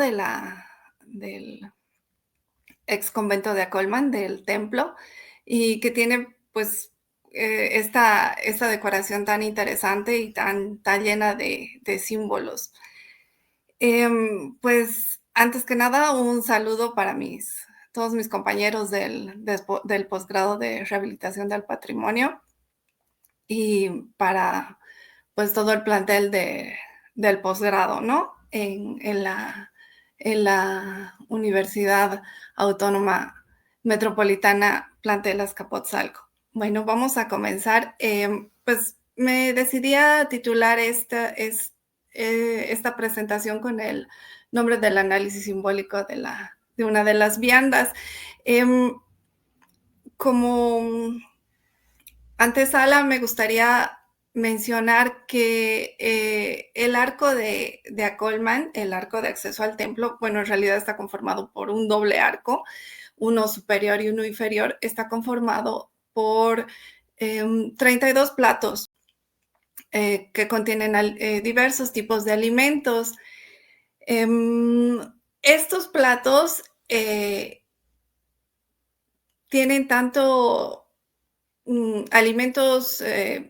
del ex convento de Acolman, del templo, y que tiene pues esta decoración tan interesante y tan llena de símbolos. Pues antes que nada, un saludo para todos mis compañeros del posgrado de rehabilitación del patrimonio y para pues todo el plantel del posgrado, ¿no? En la Universidad Autónoma Metropolitana Plantel Azcapotzalco. Bueno, vamos a comenzar. Pues me decidí a titular esta presentación con el nombre del análisis simbólico de una de las viandas. Em, como antesala, me gustaría mencionar que el arco de Acolman, el arco de acceso al templo, bueno, en realidad está conformado por un doble arco, uno superior y uno inferior, está conformado por 32 platos que contienen diversos tipos de alimentos. Estos platos tienen tanto alimentos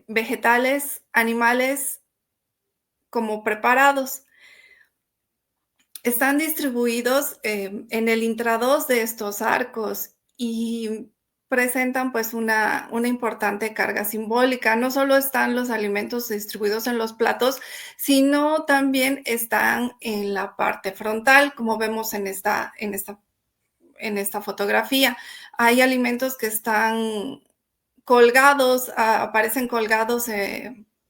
vegetales, animales, como preparados. Están distribuidos en el intrados de estos arcos y presentan pues una importante carga simbólica. No solo están los alimentos distribuidos en los platos, sino también están en la parte frontal, como vemos en esta fotografía. Hay alimentos que están colgados, aparecen colgados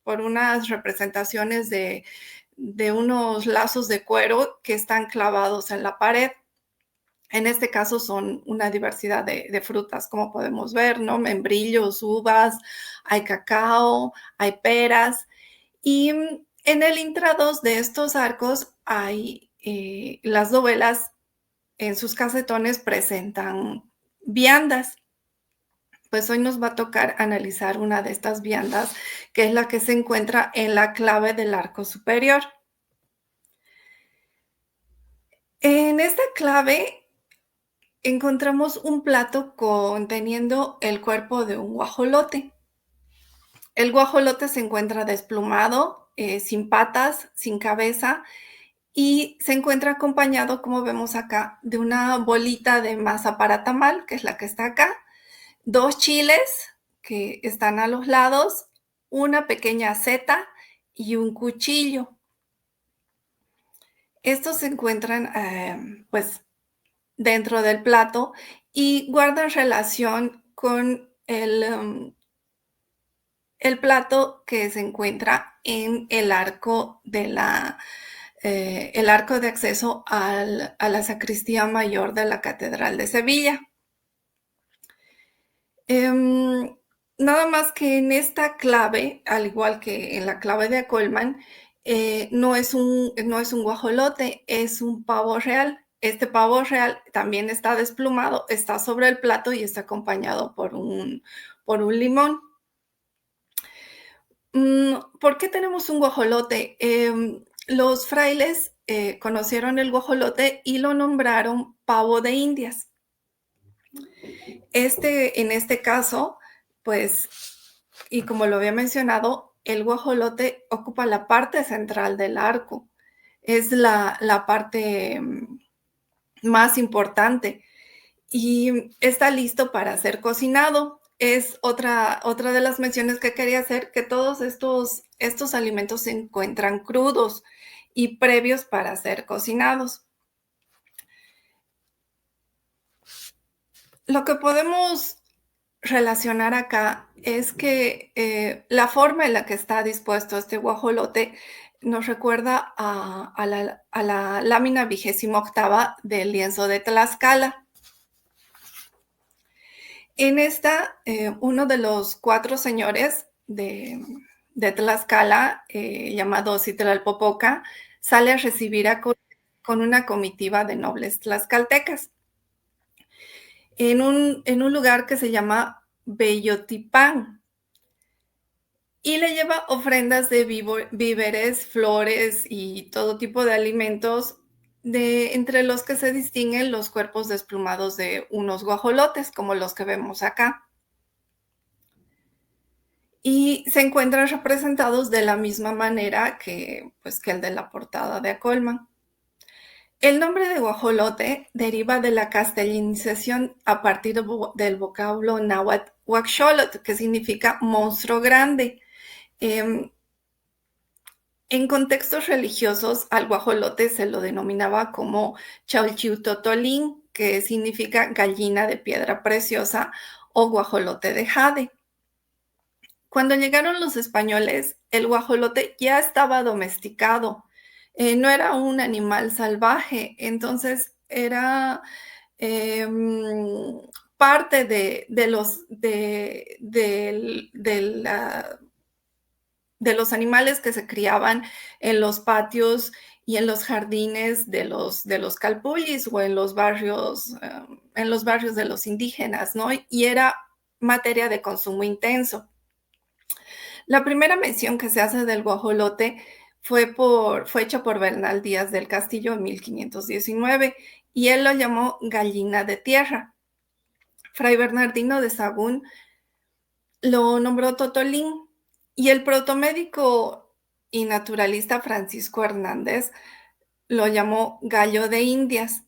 por unas representaciones de unos lazos de cuero que están clavados en la pared. En este caso son una diversidad de frutas, como podemos ver, ¿no? Membrillos, uvas, hay cacao, hay peras. Y en el intrados de estos arcos hay las dovelas en sus casetones presentan viandas. Pues hoy nos va a tocar analizar una de estas viandas, que es la que se encuentra en la clave del arco superior. En esta clave encontramos un plato conteniendo el cuerpo de un guajolote. El guajolote se encuentra desplumado, sin patas, sin cabeza, y se encuentra acompañado, como vemos acá, de una bolita de masa para tamal, que es la que está acá, 2 chiles que están a los lados, una pequeña seta y un cuchillo. Estos se encuentran, pues, dentro del plato y guardan relación con el plato que se encuentra en el arco el arco de acceso a la sacristía mayor de la Catedral de Sevilla. Nada más que en esta clave, al igual que en la clave de Acolman, no es un guajolote, es un pavo real. Este pavo real también está desplumado, está sobre el plato y está acompañado por un limón. ¿Por qué tenemos un guajolote? Los frailes conocieron el guajolote y lo nombraron pavo de Indias. En este caso, pues, y como lo había mencionado, el guajolote ocupa la parte central del arco. Es la parte más importante y está listo para ser cocinado. Es otra de las menciones que quería hacer, que todos estos alimentos se encuentran crudos y previos para ser cocinados. Lo que podemos relacionar acá es que la forma en la que está dispuesto este guajolote nos recuerda a la lámina 28ª del lienzo de Tlaxcala. En esta, uno de los 4 señores de Tlaxcala, llamado Citlalpopoca, sale a recibir con una comitiva de nobles tlaxcaltecas en un lugar que se llama Bellotipán, y le lleva ofrendas de víveres, flores y todo tipo de alimentos entre los que se distinguen los cuerpos desplumados de unos guajolotes, como los que vemos acá. Y se encuentran representados de la misma manera que, pues, que el de la portada de Acolman. El nombre de guajolote deriva de la castellanización a partir del vocablo náhuatl huaxolotl, que significa monstruo grande. Em, en contextos religiosos, al guajolote se lo denominaba como Chalchiutotolín, que significa gallina de piedra preciosa o guajolote de jade. Cuando llegaron los españoles, el guajolote ya estaba domesticado, no era un animal salvaje, entonces era em, parte de los animales que se criaban en los patios y en los jardines de los calpullis o en los barrios de los indígenas, ¿no? Y era materia de consumo intenso. La primera mención que se hace del guajolote fue hecha por Bernal Díaz del Castillo en 1519 y él lo llamó gallina de tierra. Fray Bernardino de Sahagún lo nombró totolín y el protomédico y naturalista Francisco Hernández lo llamó gallo de Indias.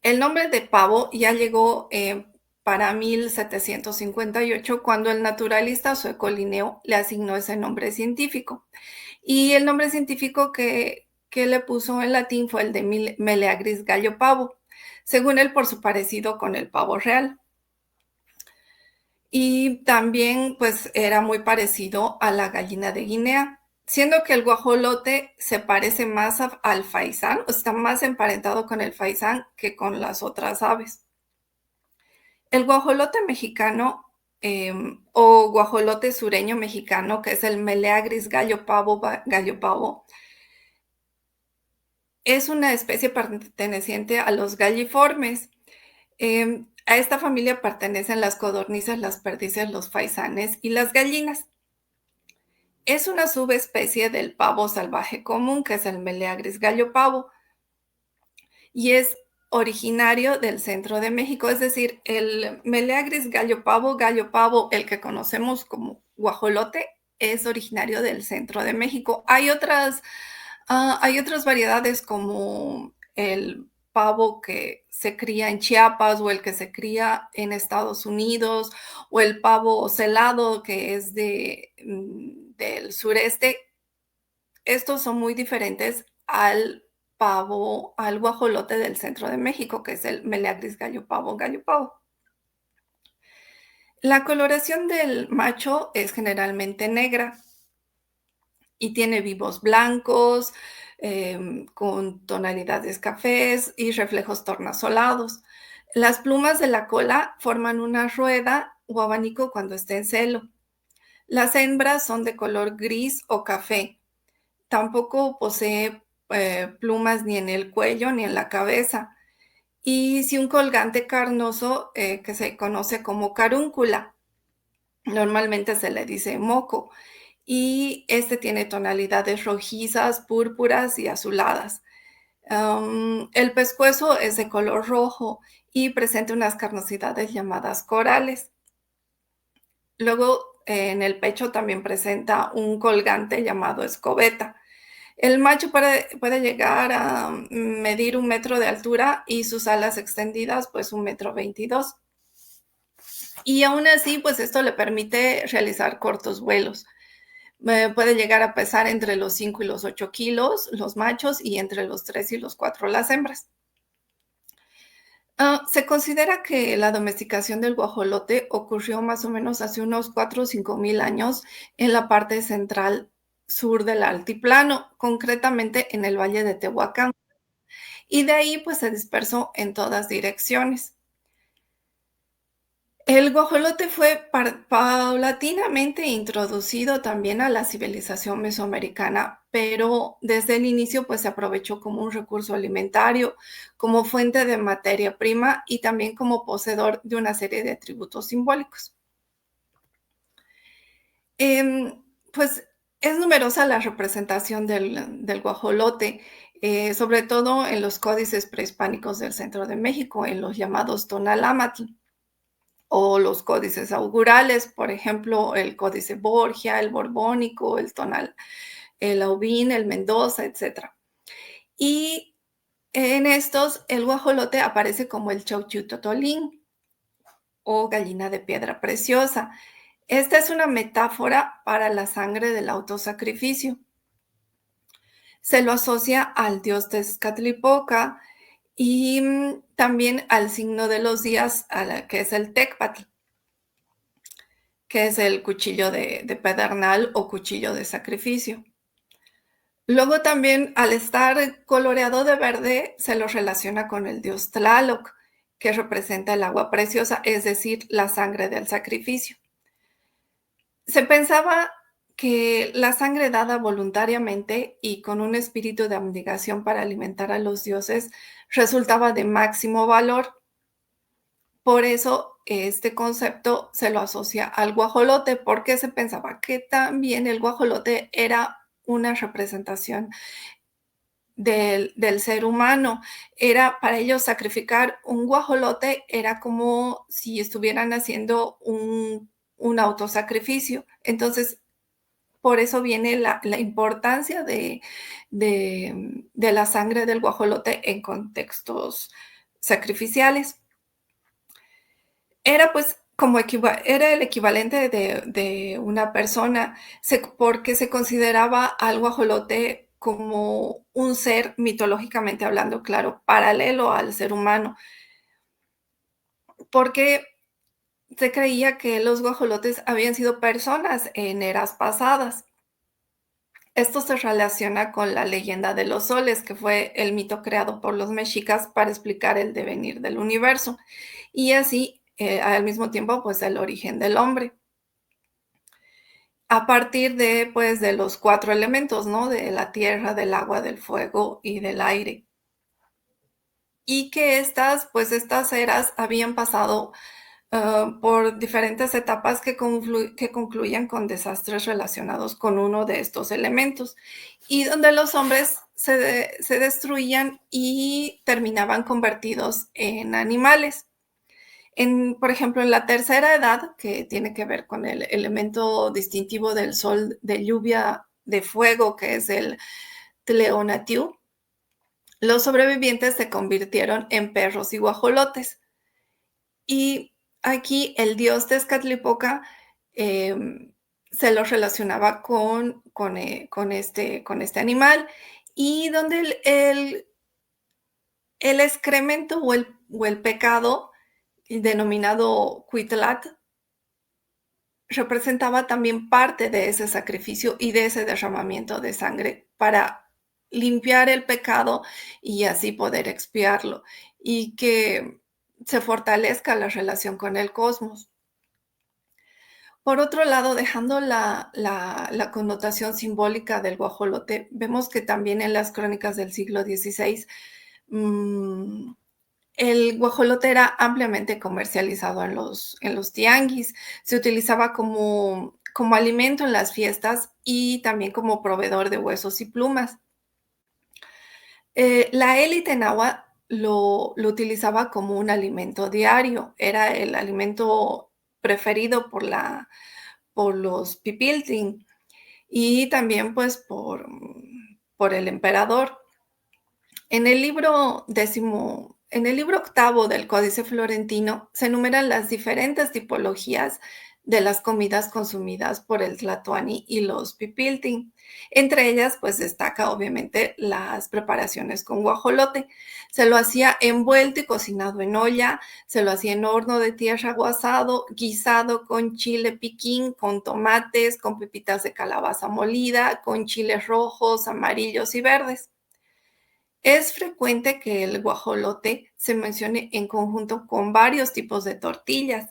El nombre de pavo ya llegó para 1758, cuando el naturalista sueco Linneo le asignó ese nombre científico. Y el nombre científico que le puso en latín fue el de Meleagris gallo pavo, según él por su parecido con el pavo real. Y también pues era muy parecido a la gallina de Guinea, siendo que el guajolote se parece más al faisán, o está más emparentado con el faisán que con las otras aves. El guajolote mexicano o guajolote sureño mexicano, que es el Meleagris gallo pavo, es una especie perteneciente a los galliformes. A esta familia pertenecen las codornices, las perdices, los faisanes y las gallinas. Es una subespecie del pavo salvaje común, que es el Meleagris gallo pavo, y es originario del centro de México, es decir, el Meleagris gallo pavo, el que conocemos como guajolote, es originario del centro de México. Hay otras variedades como el pavo que se cría en Chiapas o el que se cría en Estados Unidos o el pavo celado que es del sureste. Estos son muy diferentes al guajolote del centro de México, que es el Meleagris gallo pavo. La coloración del macho es generalmente negra y tiene vivos blancos, con tonalidades cafés y reflejos tornasolados. Las plumas de la cola forman una rueda o abanico cuando está en celo. Las hembras son de color gris o café. Tampoco posee plumas ni en el cuello ni en la cabeza. Y sí un colgante carnoso que se conoce como carúncula. Normalmente se le dice moco. Y este tiene tonalidades rojizas, púrpuras y azuladas. El pescuezo es de color rojo y presenta unas carnosidades llamadas corales. Luego, en el pecho también presenta un colgante llamado escobeta. El macho puede llegar a medir 1 metro de altura y sus alas extendidas, pues 1,22 m. Y aún así, pues esto le permite realizar cortos vuelos. Puede llegar a pesar entre los 5 y los 8 kilos los machos y entre los 3 y los 4 las hembras. Se considera que la domesticación del guajolote ocurrió más o menos hace unos 4 o 5 mil años en la parte central sur del altiplano, concretamente en el valle de Tehuacán. Y de ahí pues se dispersó en todas direcciones. El guajolote fue paulatinamente introducido también a la civilización mesoamericana, pero desde el inicio pues se aprovechó como un recurso alimentario, como fuente de materia prima y también como poseedor de una serie de atributos simbólicos. Pues es numerosa la representación del guajolote. sobre todo en los códices prehispánicos del centro de México, en los llamados tonalámatl, o los códices augurales, por ejemplo, el códice Borgia, el borbónico, el Aubín, el Mendoza, etcétera. Y en estos, el guajolote aparece como el Chauchutotolín o gallina de piedra preciosa. Esta es una metáfora para la sangre del autosacrificio. Se lo asocia al dios Tezcatlipoca y también al signo de los días, que es el Tecpatl, que es el cuchillo de pedernal o cuchillo de sacrificio. Luego también, al estar coloreado de verde, se lo relaciona con el dios Tlaloc, que representa el agua preciosa, es decir, la sangre del sacrificio. Se pensaba que la sangre dada voluntariamente y con un espíritu de abnegación para alimentar a los dioses resultaba de máximo valor. Por eso este concepto se lo asocia al guajolote, porque se pensaba que también el guajolote era una representación del ser humano. Era para ellos sacrificar un guajolote, era como si estuvieran haciendo un autosacrificio. Entonces, por eso viene la importancia de la sangre del guajolote en contextos sacrificiales. Era pues como era el equivalente de una persona, porque se consideraba al guajolote como un ser, mitológicamente hablando, claro, paralelo al ser humano, porque se creía que los guajolotes habían sido personas en eras pasadas. Esto se relaciona con la leyenda de los soles, que fue el mito creado por los mexicas para explicar el devenir del universo y así, al mismo tiempo, pues el origen del hombre. A partir de, pues, de los 4 elementos, ¿no? De la tierra, del agua, del fuego y del aire. Y que estas eras habían pasado por diferentes etapas que concluyen con desastres relacionados con uno de estos elementos, y donde los hombres se destruían y terminaban convertidos en animales. Por ejemplo, en la tercera edad, que tiene que ver con el elemento distintivo del sol de lluvia de fuego, que es el Tleonatiu, los sobrevivientes se convirtieron en perros y guajolotes. Y aquí el dios Tezcatlipoca se lo relacionaba con este animal, y donde el excremento o el pecado, denominado Cuitlat, representaba también parte de ese sacrificio y de ese derramamiento de sangre para limpiar el pecado y así poder expiarlo, y que se fortalezca la relación con el cosmos. Por otro lado, dejando la connotación simbólica del guajolote, vemos que también en las crónicas del siglo XVI, mm, el guajolote era ampliamente comercializado en los tianguis. Se utilizaba como alimento en las fiestas y también como proveedor de huesos y plumas. La élite nahua lo utilizaba como un alimento diario. Era el alimento preferido por los pipiltin y también, pues, por el emperador. En el libro octavo del Códice Florentino se enumeran las diferentes tipologías de las comidas consumidas por el tlatoani y los pipiltin. Entre ellas, pues destaca obviamente las preparaciones con guajolote. Se lo hacía envuelto y cocinado en olla, se lo hacía en horno de tierra o asado, guisado con chile piquín, con tomates, con pepitas de calabaza molida, con chiles rojos, amarillos y verdes. Es frecuente que el guajolote se mencione en conjunto con varios tipos de tortillas,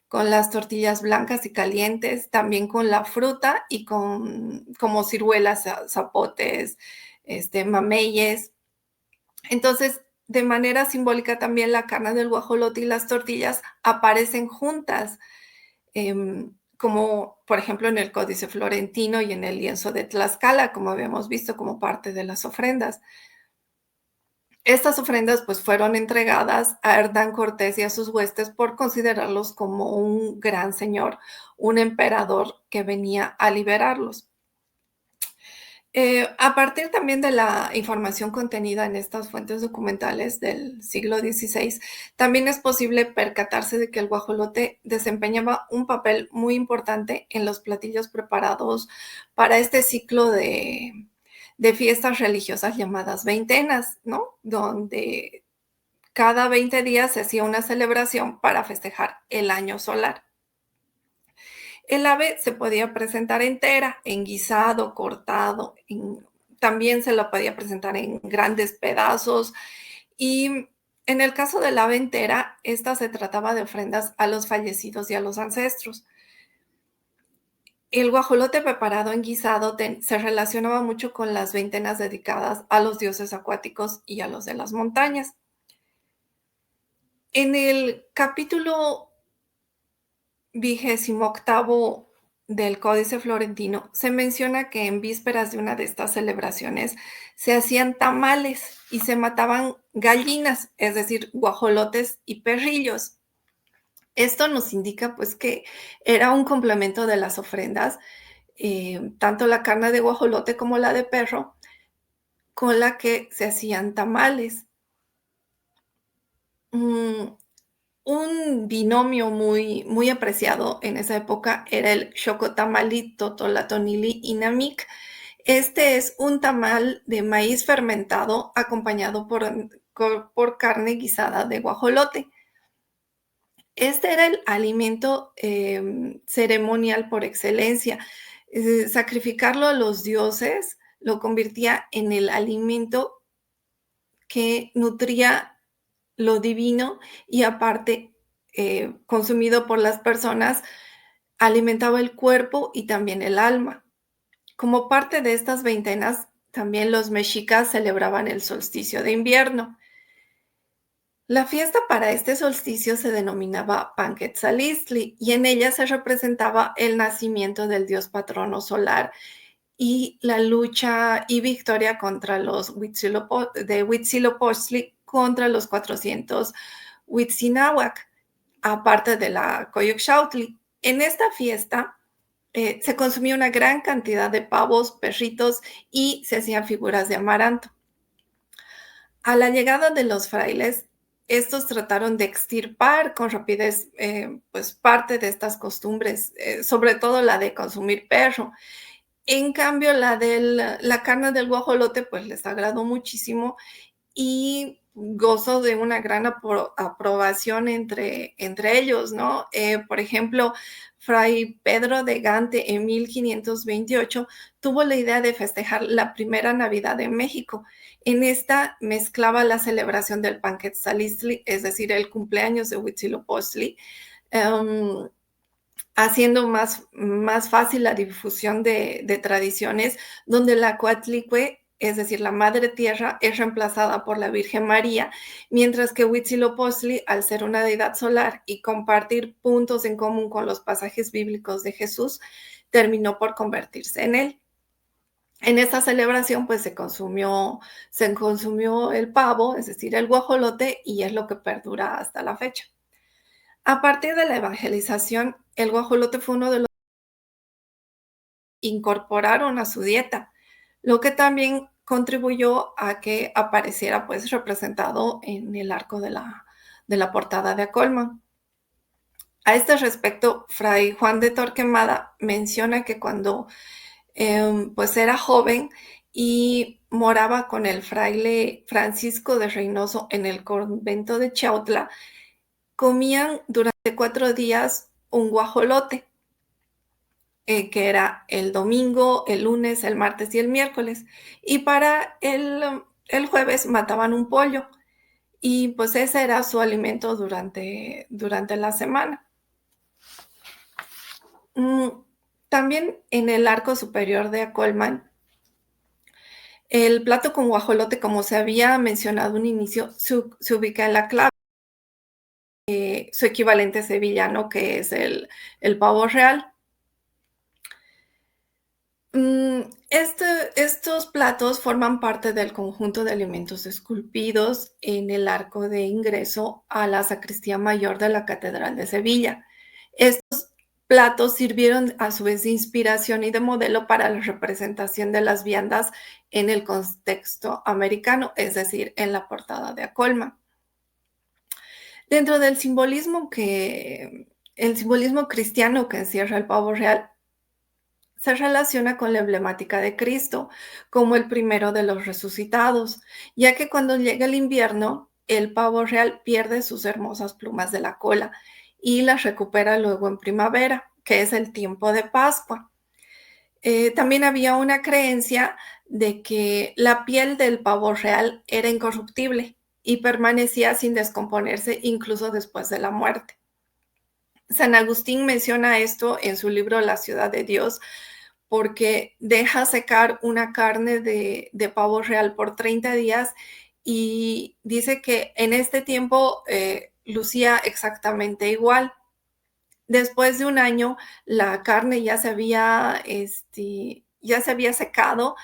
con las tortillas blancas y calientes, también con la fruta y como ciruelas, zapotes, mameyes. Entonces, de manera simbólica también la carne del guajolote y las tortillas aparecen juntas, como por ejemplo en el Códice Florentino y en el lienzo de Tlaxcala, como habíamos visto, como parte de las ofrendas. Estas ofrendas pues fueron entregadas a Hernán Cortés y a sus huestes por considerarlos como un gran señor, un emperador que venía a liberarlos. A partir también de la información contenida en estas fuentes documentales del siglo XVI, también es posible percatarse de que el guajolote desempeñaba un papel muy importante en los platillos preparados para este ciclo de fiestas religiosas llamadas veintenas, ¿no? Donde cada 20 días se hacía una celebración para festejar el año solar. El ave se podía presentar entera, en guisado, cortado, también se la podía presentar en grandes pedazos y en el caso del ave entera, esta se trataba de ofrendas a los fallecidos y a los ancestros. El guajolote preparado en guisado se relacionaba mucho con las veintenas dedicadas a los dioses acuáticos y a los de las montañas. En el capítulo 28 del Códice Florentino, se menciona que en vísperas de una de estas celebraciones se hacían tamales y se mataban gallinas, es decir, guajolotes y perrillos. Esto nos indica pues que era un complemento de las ofrendas, tanto la carne de guajolote como la de perro, con la que se hacían tamales. Mm, Un binomio muy apreciado en esa época era el xocotamalí totolatonili inamic. Este es un tamal de maíz fermentado acompañado por carne guisada de guajolote. Este era el alimento ceremonial por excelencia. Sacrificarlo a los dioses lo convertía en el alimento que nutría lo divino y aparte, consumido por las personas, alimentaba el cuerpo y también el alma. Como parte de estas veintenas, también los mexicas celebraban el solsticio de invierno. La fiesta para este solsticio se denominaba Panquetzalistli y en ella se representaba el nacimiento del dios patrono solar y la lucha y victoria contra los de Huitzilopochtli contra los 400 Huitzináhuac, aparte de la Coyolxauhqui. En esta fiesta se consumía una gran cantidad de pavos, perritos y se hacían figuras de amaranto. A la llegada de los frailes, estos trataron de extirpar con rapidez pues parte de estas costumbres, sobre todo la de consumir perro. En cambio, la carne del guajolote, pues les agradó muchísimo y gozó de una gran aprobación entre ellos, ¿no? Por ejemplo, Fray Pedro de Gante en 1528 tuvo la idea de festejar la primera Navidad en México. En esta mezclaba la celebración del Panquetzalistli, es decir, el cumpleaños de Huitzilopochtli, um, haciendo más fácil la difusión de tradiciones, donde la Coatlicue, es decir, la Madre Tierra, es reemplazada por la Virgen María, mientras que Huitzilopochtli, al ser una deidad solar y compartir puntos en común con los pasajes bíblicos de Jesús, terminó por convertirse en él. En esta celebración, pues se consumió el pavo, es decir, el guajolote, y es lo que perdura hasta la fecha. A partir de la evangelización, el guajolote fue uno de los que incorporaron a su dieta, lo que también contribuyó a que apareciera pues representado en el arco de la portada de Acolman. A este respecto, Fray Juan de Torquemada menciona que cuando pues era joven y moraba con el fraile Francisco de Reynoso en el convento de Chautla, comían durante 4 días un guajolote, que era el domingo, el lunes, el martes y el miércoles. Y para el jueves mataban un pollo y pues ese era su alimento durante la semana. También en el arco superior de Acolman, el plato con guajolote, como se había mencionado un inicio, se ubica en la clave, su equivalente sevillano, que es el pavo real. Mm, estos platos forman parte del conjunto de alimentos esculpidos en el arco de ingreso a la sacristía mayor de la Catedral de Sevilla. Estos platos sirvieron a su vez de inspiración y de modelo para la representación de las viandas en el contexto americano, es decir, en la portada de Acolman. Dentro del simbolismo el simbolismo cristiano que encierra el pavo real se relaciona con la emblemática de Cristo como el primero de los resucitados, ya que cuando llega el invierno, el pavo real pierde sus hermosas plumas de la cola y las recupera luego en primavera, que es el tiempo de Pascua. También había una creencia de que la piel del pavo real era incorruptible y permanecía sin descomponerse incluso después de la muerte. San Agustín menciona esto en su libro La ciudad de Dios, porque deja secar una carne de pavo real por 30 días y dice que en este tiempo lucía exactamente igual. Después de un año, la carne ya se había secado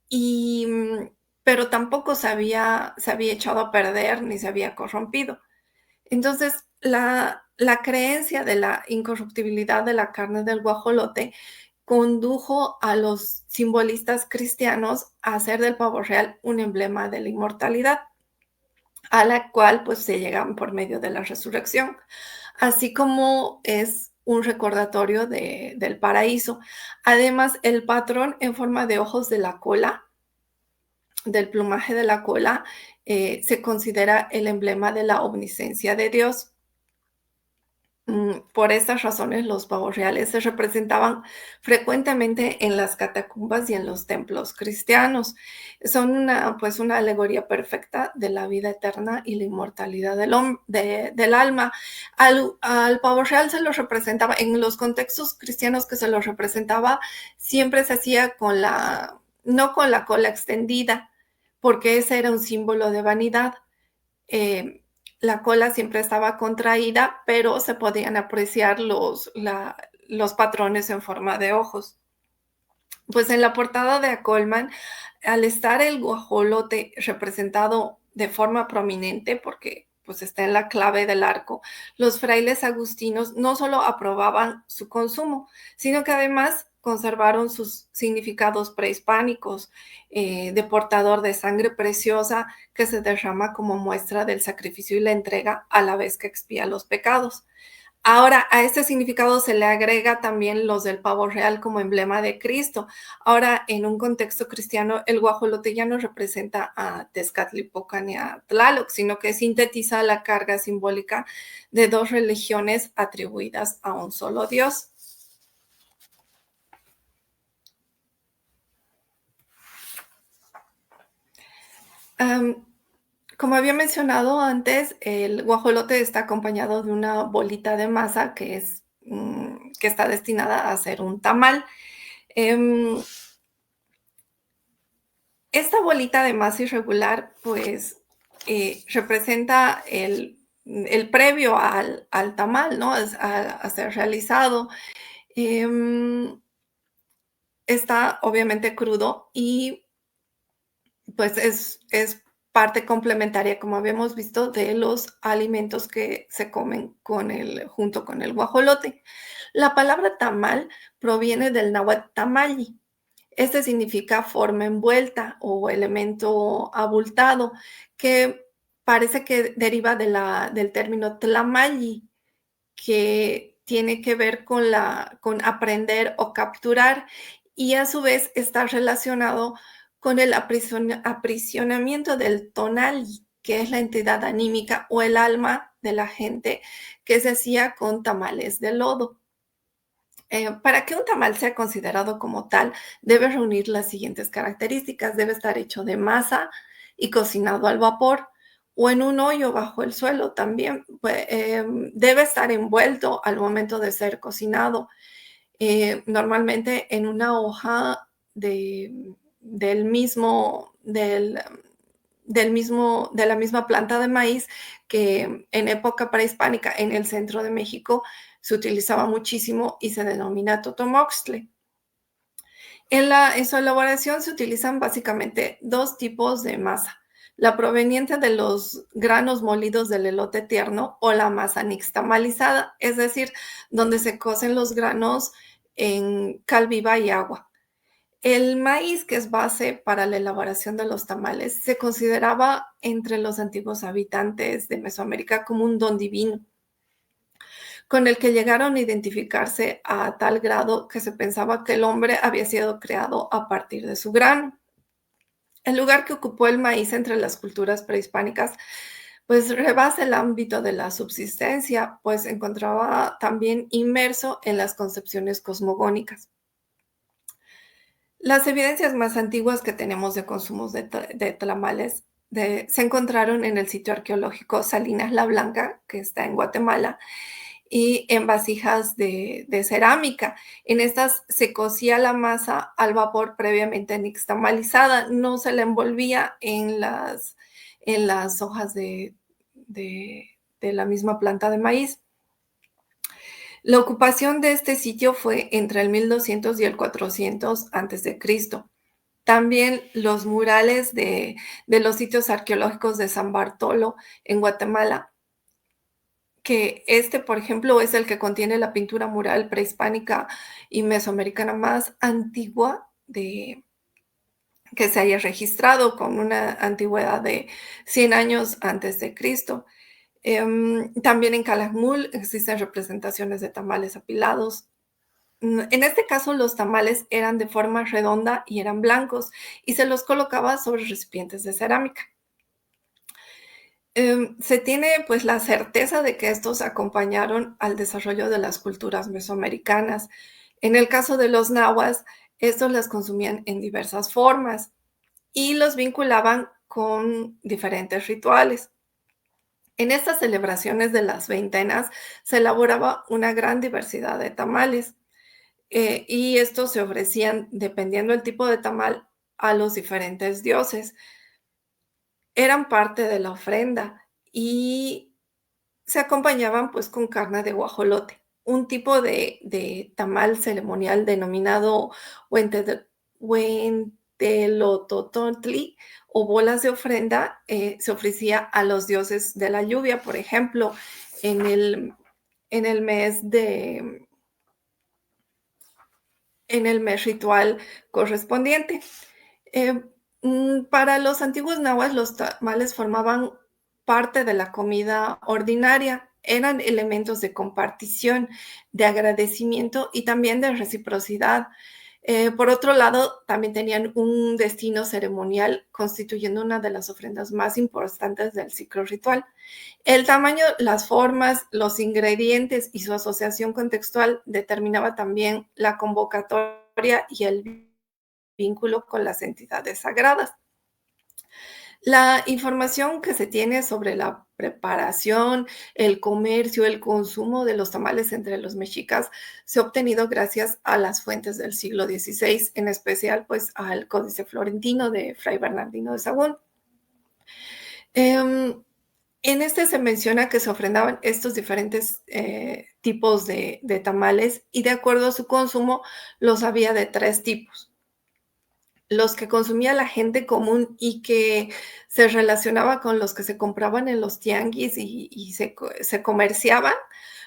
y, pero tampoco se había echado a perder ni se había corrompido. Entonces, la creencia de la incorruptibilidad de la carne del guajolote condujo a los simbolistas cristianos a hacer del pavo real un emblema de la inmortalidad, a la cual pues se llegan por medio de la resurrección, así como es un recordatorio del paraíso. Además, el patrón en forma de ojos de la cola, del plumaje de la cola, se considera el emblema de la omnisciencia de Dios. Por estas razones, los pavos reales se representaban frecuentemente en las catacumbas y en los templos cristianos. Son pues, una alegoría perfecta de la vida eterna y la inmortalidad del alma. Al pavo real se lo representaba, en los contextos cristianos que se lo representaba, siempre se hacía no con la cola extendida, porque ese era un símbolo de vanidad. Eh, la cola siempre estaba contraída, pero se podían apreciar los patrones en forma de ojos. Pues en la portada de Acolman, al estar el guajolote representado de forma prominente, porque pues está en la clave del arco, los frailes agustinos no solo aprobaban su consumo, sino que además conservaron sus significados prehispánicos, de portador de sangre preciosa que se derrama como muestra del sacrificio y la entrega a la vez que expía los pecados. Ahora, a este significado se le agrega también los del pavo real como emblema de Cristo. Ahora, en un contexto cristiano, el guajolote ya no representa a Tezcatlipoca ni a Tlaloc, sino que sintetiza la carga simbólica de dos religiones atribuidas a un solo Dios. Am, Como había mencionado antes, el guajolote está acompañado de una bolita de masa que está destinada a ser un tamal. Em, Esta bolita de masa irregular, pues, representa el previo al tamal, ¿no? A ser realizado. Em, Está obviamente crudo y, pues, es parte complementaria, como habíamos visto, de los alimentos que se comen junto con el guajolote. La palabra tamal proviene del náhuatl tamali. Este significa forma envuelta o elemento abultado, que parece que deriva del término tlamalli, que tiene que ver con aprender o capturar, y a su vez está relacionado con el aprisionamiento del tonali, que es la entidad anímica o el alma de la gente, que se hacía con tamales de lodo. Para que un tamal sea considerado como tal, debe reunir las siguientes características. Debe estar hecho de masa y cocinado al vapor o en un hoyo bajo el suelo también. Debe estar envuelto al momento de ser cocinado, normalmente en una hoja de la misma planta de maíz que en época prehispánica en el centro de México se utilizaba muchísimo y se denomina totomoxtle. En su elaboración se utilizan básicamente dos tipos de masa, la proveniente de los granos molidos del elote tierno o la masa nixtamalizada, es decir, donde se cocen los granos en cal viva y agua. El maíz, que es base para la elaboración de los tamales, se consideraba entre los antiguos habitantes de Mesoamérica como un don divino, con el que llegaron a identificarse a tal grado que se pensaba que el hombre había sido creado a partir de su grano. El lugar que ocupó el maíz entre las culturas prehispánicas, pues rebasa el ámbito de la subsistencia, pues se encontraba también inmerso en las concepciones cosmogónicas. Las evidencias más antiguas que tenemos de consumos de tamales se encontraron en el sitio arqueológico Salinas La Blanca, que está en Guatemala, y en vasijas de cerámica. En estas se cocía la masa al vapor previamente nixtamalizada, no se la envolvía en las hojas de, de la misma planta de maíz. La ocupación de este sitio fue entre el 1200 y el 400 antes de Cristo. También los murales de los sitios arqueológicos de San Bartolo en Guatemala, que por ejemplo, es el que contiene la pintura mural prehispánica y mesoamericana más antigua que se haya registrado, con una antigüedad de 100 años antes de Cristo. También en Calakmul existen representaciones de tamales apilados. En este caso, los tamales eran de forma redonda y eran blancos, y se los colocaba sobre recipientes de cerámica. Se tiene, pues, la certeza de que estos acompañaron al desarrollo de las culturas mesoamericanas. En el caso de los nahuas, estos las consumían en diversas formas y los vinculaban con diferentes rituales. En estas celebraciones de las veintenas se elaboraba una gran diversidad de tamales, y estos se ofrecían, dependiendo del tipo de tamal, a los diferentes dioses. Eran parte de la ofrenda y se acompañaban, pues, con carne de guajolote, un tipo de tamal ceremonial denominado huentelotototli, o bolas de ofrenda. Se ofrecía a los dioses de la lluvia, por ejemplo, en el en el mes de en el mes ritual correspondiente. Eh, para los antiguos nahuas, los tamales formaban parte de la comida ordinaria. Eran elementos de compartición, de agradecimiento y también de reciprocidad. Por otro lado, también tenían un destino ceremonial, constituyendo una de las ofrendas más importantes del ciclo ritual. El tamaño, las formas, los ingredientes y su asociación contextual determinaba también la convocatoria y el vínculo con las entidades sagradas. La información que se tiene sobre la preparación, el comercio, el consumo de los tamales entre los mexicas se ha obtenido gracias a las fuentes del siglo XVI, en especial, pues, al Códice Florentino de Fray Bernardino de Sahagún. Em, en este se menciona que se ofrendaban estos diferentes tipos de tamales, y de acuerdo a su consumo los había de tres tipos: los que consumía la gente común y que se relacionaba con los que se compraban en los tianguis y se comerciaban,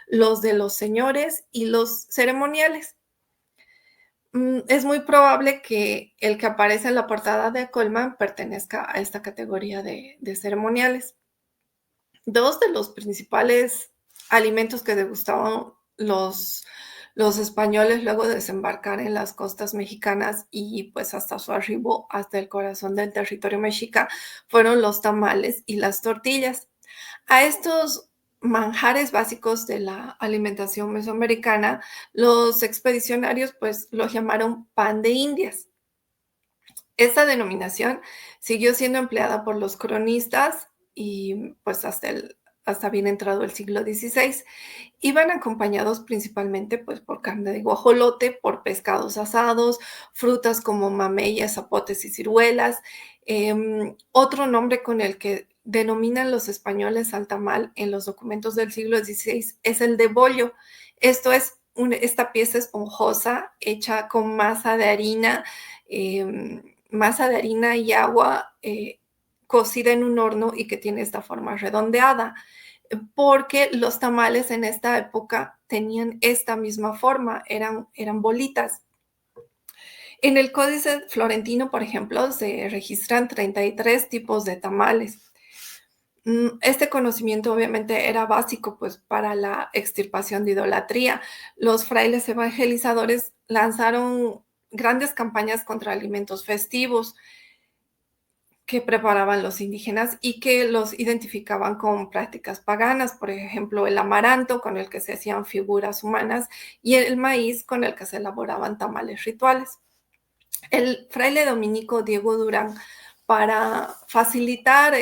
los de los señores y los ceremoniales. Es muy probable que el que aparece en la portada de Colman pertenezca a esta categoría de ceremoniales. Dos de los principales alimentos que degustaban los españoles luego de desembarcar en las costas mexicanas y, pues, hasta su arribo hasta el corazón del territorio mexica, fueron los tamales y las tortillas. A estos manjares básicos de la alimentación mesoamericana, los expedicionarios, pues, los llamaron pan de Indias. Esta denominación siguió siendo empleada por los cronistas y, pues, hasta bien entrado el siglo XVI. Iban acompañados principalmente, pues, por carne de guajolote, por pescados asados, frutas como mameyes, zapotes y ciruelas. Otro nombre con el que denominan los españoles al tamal en los documentos del siglo XVI es el de bollo. Esto es esta pieza esponjosa hecha con masa de harina y agua cocida en un horno y que tiene esta forma redondeada, porque los tamales en esta época tenían esta misma forma, eran bolitas. En el Códice Florentino, por ejemplo, se registran 33 tipos de tamales. Este conocimiento obviamente era básico, pues, para la extirpación de idolatría. Los frailes evangelizadores lanzaron grandes campañas contra alimentos festivos que preparaban los indígenas y que los identificaban con prácticas paganas, por ejemplo, el amaranto con el que se hacían figuras humanas y el maíz con el que se elaboraban tamales rituales. El fraile dominico Diego Durán, para facilitar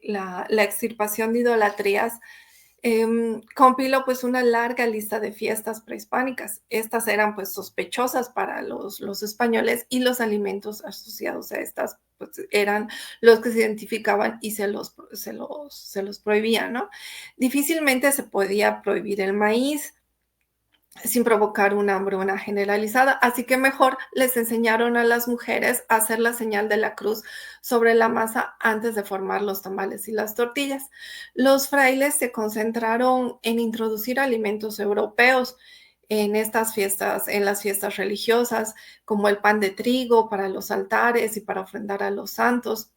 la extirpación de idolatrías, compiló pues una larga lista de fiestas prehispánicas. Estas eran pues sospechosas para los españoles y los alimentos asociados a estas pues, eran los que se identificaban y se los prohibían, ¿no? Difícilmente se podía prohibir el maíz sin provocar una hambruna generalizada. Así que mejor les enseñaron a las mujeres a hacer la señal de la cruz sobre la masa antes de formar los tamales y las tortillas. Los frailes se concentraron en introducir alimentos europeos en estas fiestas, en las fiestas religiosas, como el pan de trigo para los altares y para ofrendar a los santos.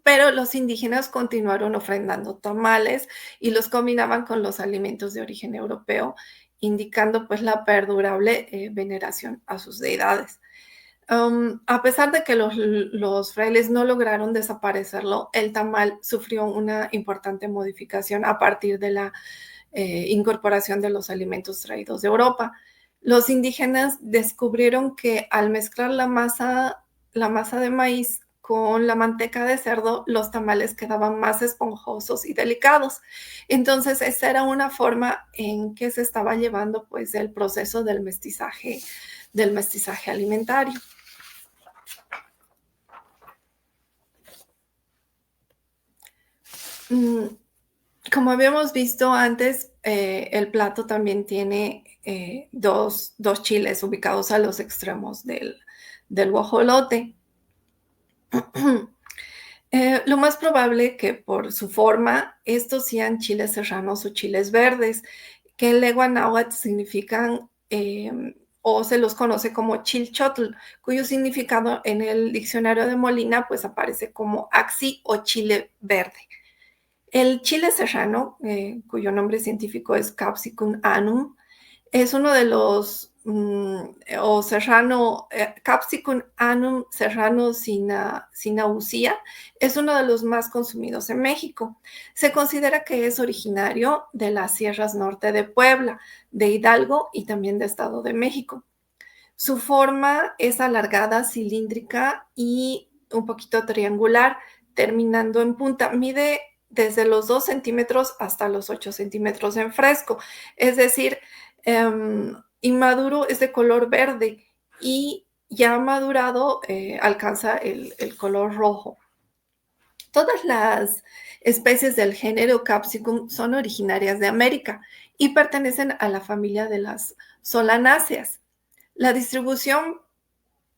Pero los indígenas continuaron ofrendando tamales y los combinaban con los alimentos de origen europeo, indicando pues la perdurable veneración a sus deidades. A pesar de que los frailes no lograron desaparecerlo, el tamal sufrió una importante modificación a partir de la incorporación de los alimentos traídos de Europa. Los indígenas descubrieron que al mezclar la masa de maíz con la manteca de cerdo, los tamales quedaban más esponjosos y delicados. Entonces, esa era una forma en que se estaba llevando pues el proceso del mestizaje alimentario. Mm, Como habíamos visto antes, el plato también tiene dos chiles ubicados a los extremos del guajolote. Lo más probable que por su forma, estos sean chiles serranos o chiles verdes, que en lengua náhuatl significan o se los conoce como chilchotl, cuyo significado en el diccionario de Molina pues aparece como axi o chile verde. El chile serrano, cuyo nombre científico es Capsicum annum, es uno de los, o serrano, Capsicum annum serrano sinaucia, es uno de los más consumidos en México. Se considera que es originario de las sierras norte de Puebla, de Hidalgo y también de Estado de México. Su forma es alargada, cilíndrica y un poquito triangular, terminando en punta. Mide desde los 2 centímetros hasta los 8 centímetros en fresco. Es decir, inmaduro es de color verde y ya madurado alcanza el color rojo. Todas las especies del género Capsicum son originarias de América y pertenecen a la familia de las solanáceas. La distribución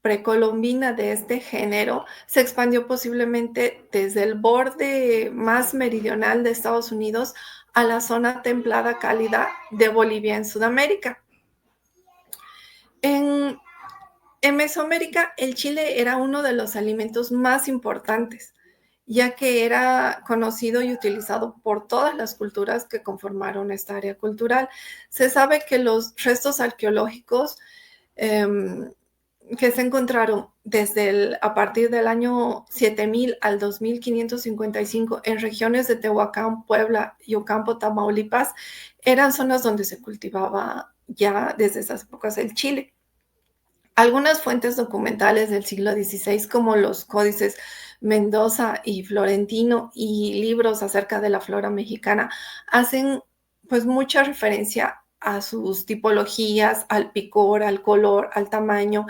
precolombina de este género se expandió posiblemente desde el borde más meridional de Estados Unidos a la zona templada cálida de Bolivia en Sudamérica. En, en Mesoamérica, el chile era uno de los alimentos más importantes, ya que era conocido y utilizado por todas las culturas que conformaron esta área cultural. Se sabe que los restos arqueológicos que se encontraron a partir del año 7000 al 2555 en regiones de Tehuacán, Puebla y Ocampo, Tamaulipas, eran zonas donde se cultivaba ya desde esas épocas el chile. Algunas fuentes documentales del siglo XVI, como los códices Mendoza y Florentino y libros acerca de la flora mexicana, hacen pues mucha referencia a sus tipologías, al picor, al color, al tamaño,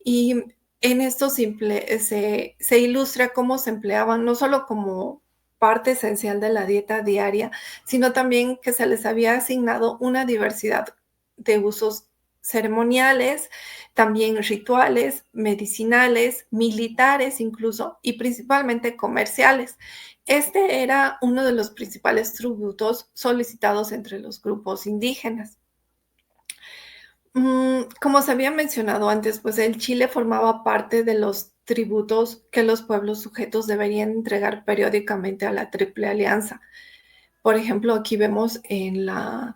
y en esto se ilustra cómo se empleaban no solo como parte esencial de la dieta diaria, sino también que se les había asignado una diversidad de usos ceremoniales, también rituales, medicinales, militares incluso, y principalmente comerciales. Este era uno de los principales tributos solicitados entre los grupos indígenas. Como se había mencionado antes, pues el Chile formaba parte de los tributos que los pueblos sujetos deberían entregar periódicamente a la Triple Alianza. Por ejemplo, aquí vemos en la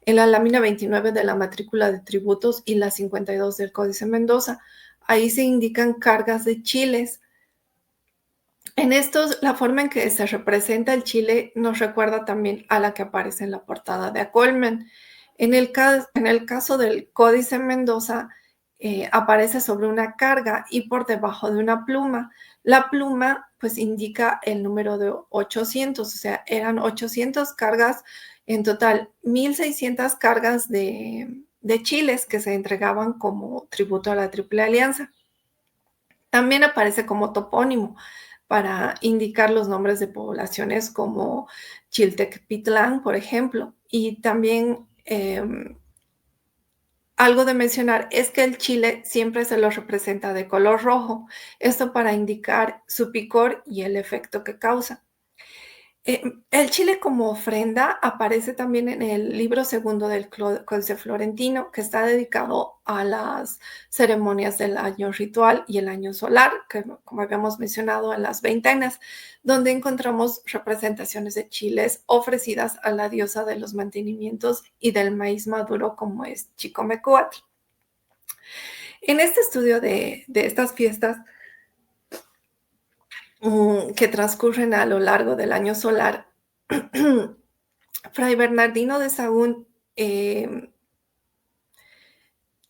lámina 29 de la matrícula de tributos y la 52 del Códice Mendoza. Ahí se indican cargas de chiles. En estos, la forma en que se representa el chile nos recuerda también a la que aparece en la portada de Acolmen. En el caso del Códice Mendoza, aparece sobre una carga y por debajo de una pluma. La pluma, pues, indica el número de 800, o sea, eran 800 cargas en total, 1,600 cargas de chiles que se entregaban como tributo a la Triple Alianza. También aparece como topónimo para indicar los nombres de poblaciones como Chiltepítlán, por ejemplo. Y también algo de mencionar es que el chile siempre se lo representa de color rojo, esto para indicar su picor y el efecto que causa. El chile como ofrenda aparece también en el libro segundo del Códice Florentino, que está dedicado a las ceremonias del año ritual y el año solar, que como habíamos mencionado en las veintenas, donde encontramos representaciones de chiles ofrecidas a la diosa de los mantenimientos y del maíz maduro, como es Chicomecuatl. En este estudio de estas fiestas, que transcurren a lo largo del año solar, Fray Bernardino de Sahagún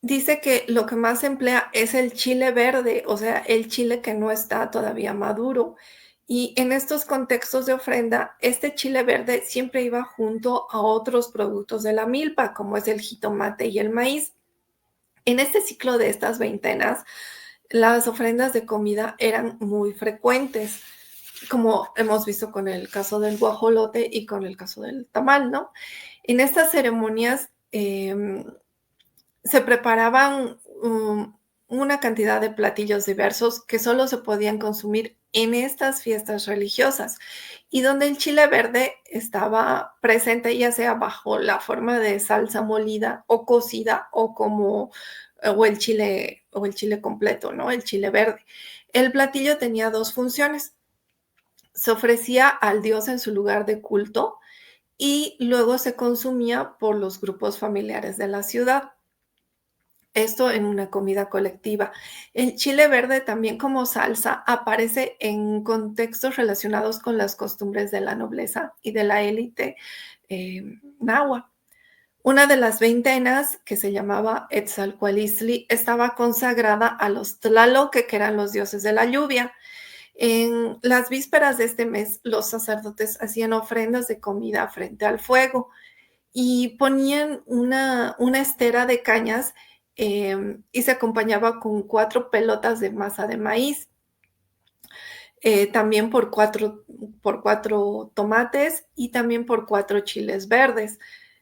dice que lo que más se emplea es el chile verde, o sea, el chile que no está todavía maduro. Y en estos contextos de ofrenda, este chile verde siempre iba junto a otros productos de la milpa, como es el jitomate y el maíz. En este ciclo de estas veintenas, las ofrendas de comida eran muy frecuentes, como hemos visto con el caso del guajolote y con el caso del tamal, ¿no? En estas ceremonias se preparaban una cantidad de platillos diversos que solo se podían consumir en estas fiestas religiosas y donde el chile verde estaba presente ya sea bajo la forma de salsa molida o cocida o el chile completo, ¿no? El chile verde. El platillo tenía dos funciones. Se ofrecía al dios en su lugar de culto y luego se consumía por los grupos familiares de la ciudad. Esto en una comida colectiva. El chile verde también como salsa aparece en contextos relacionados con las costumbres de la nobleza y de la élite nahua. Una de las veintenas, que se llamaba Etzalcoatlistli, estaba consagrada a los tlaloque, que eran los dioses de la lluvia. En las vísperas de este mes, los sacerdotes hacían ofrendas de comida frente al fuego y ponían una estera de cañas y se acompañaba con 4 pelotas de masa de maíz, también por 4 tomates y también por 4 chiles verdes.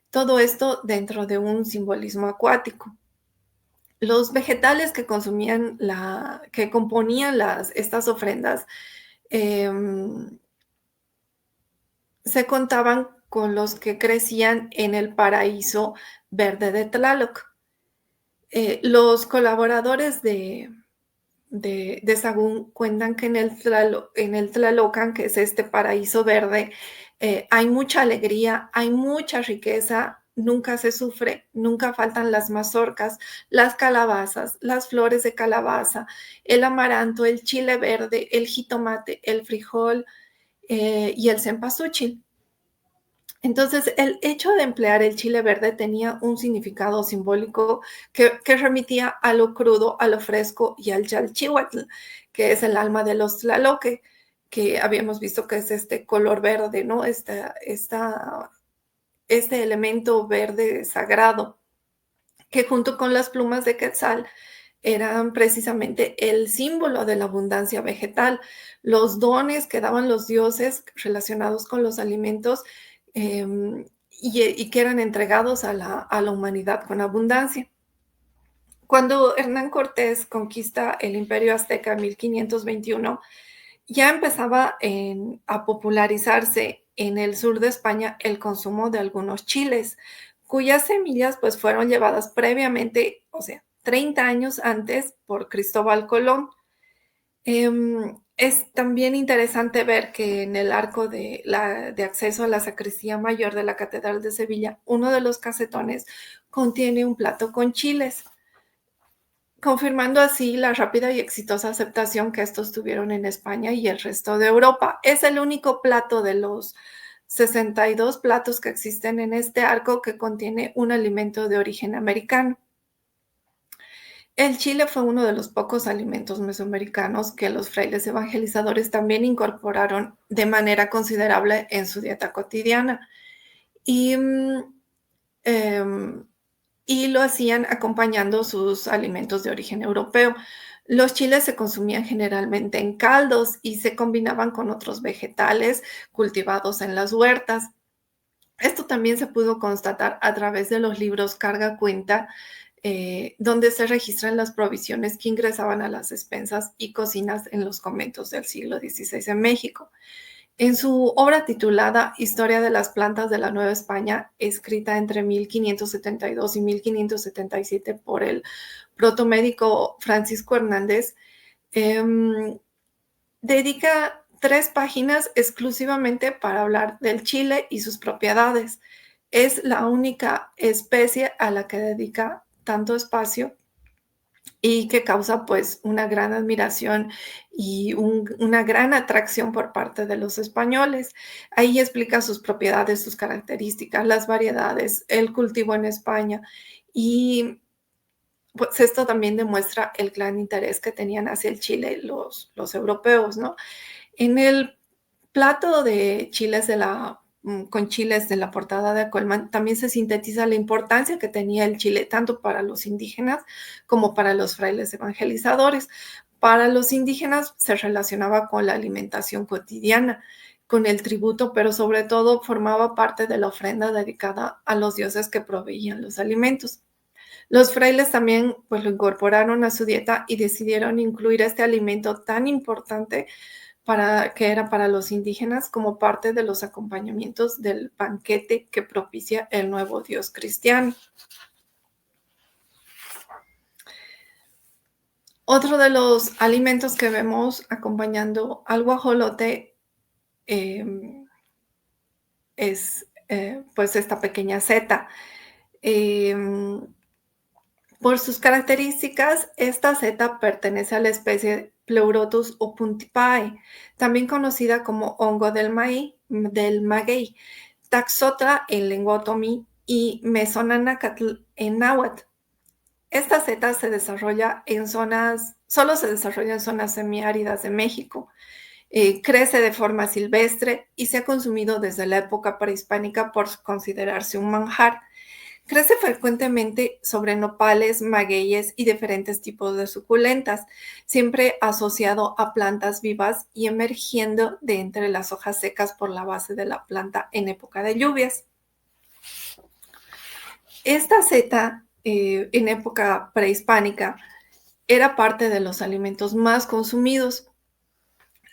Todo esto dentro de un simbolismo acuático. Los vegetales que componían estas ofrendas se contaban con los que crecían en el paraíso verde de Tlaloc. Los colaboradores de Sahagún cuentan que en el Tlalocan, que es este paraíso verde, hay mucha alegría, hay mucha riqueza, nunca se sufre, nunca faltan las mazorcas, las calabazas, las flores de calabaza, el amaranto, el chile verde, el jitomate, el frijol y el cempasúchil. Entonces, el hecho de emplear el chile verde tenía un significado simbólico que remitía a lo crudo, a lo fresco y al chalchihuatl, que es el alma de los tlaloque, que habíamos visto que es este color verde, ¿no? Este elemento verde sagrado, que junto con las plumas de quetzal eran precisamente el símbolo de la abundancia vegetal. Los dones que daban los dioses relacionados con los alimentos y que eran entregados a la humanidad con abundancia. Cuando Hernán Cortés conquista el Imperio Azteca en 1521, ya empezaba a popularizarse en el sur de España el consumo de algunos chiles, cuyas semillas pues fueron llevadas previamente, o sea, 30 años antes por Cristóbal Colón. Es también interesante ver que en el arco de acceso a la sacristía mayor de la Catedral de Sevilla, uno de los casetones contiene un plato con chiles, confirmando así la rápida y exitosa aceptación que estos tuvieron en España y el resto de Europa. Es el único plato de los 62 platos que existen en este arco que contiene un alimento de origen americano. El chile fue uno de los pocos alimentos mesoamericanos que los frailes evangelizadores también incorporaron de manera considerable en su dieta cotidiana. Y, em, y lo hacían acompañando sus alimentos de origen europeo. Los chiles se consumían generalmente en caldos y se combinaban con otros vegetales cultivados en las huertas. Esto también se pudo constatar a través de los libros Carga Cuenta, donde se registran las provisiones que ingresaban a las despensas y cocinas en los conventos del siglo XVI en México. En su obra titulada Historia de las plantas de la Nueva España, escrita entre 1572 y 1577 por el protomédico Francisco Hernández, dedica 3 páginas exclusivamente para hablar del chile y sus propiedades. Es la única especie a la que dedica tanto espacio y que causa pues una gran admiración y una gran atracción por parte de los españoles. Ahí explica sus propiedades, sus características, las variedades, el cultivo en España y pues esto también demuestra el gran interés que tenían hacia el Chile los europeos, ¿no? En el plato de chiles con chiles de la portada de Colman, también se sintetiza la importancia que tenía el chile tanto para los indígenas como para los frailes evangelizadores. Para los indígenas se relacionaba con la alimentación cotidiana, con el tributo, pero sobre todo formaba parte de la ofrenda dedicada a los dioses que proveían los alimentos. Los frailes también pues lo incorporaron a su dieta y decidieron incluir este alimento tan importante que era para los indígenas como parte de los acompañamientos del banquete que propicia el nuevo Dios cristiano. Otro de los alimentos que vemos acompañando al guajolote es pues esta pequeña seta. Em, Por sus características, esta seta pertenece a la especie Pleurotus opuntipae, también conocida como hongo del maguey, Taxotra en lengua otomí y Mesonanacatl en náhuatl. Esta seta solo se desarrolla en zonas semiáridas de México. Crece de forma silvestre y se ha consumido desde la época prehispánica por considerarse un manjar. Crece frecuentemente sobre nopales, magueyes y diferentes tipos de suculentas, siempre asociado a plantas vivas y emergiendo de entre las hojas secas por la base de la planta en época de lluvias. Esta seta, en época prehispánica, era parte de los alimentos más consumidos.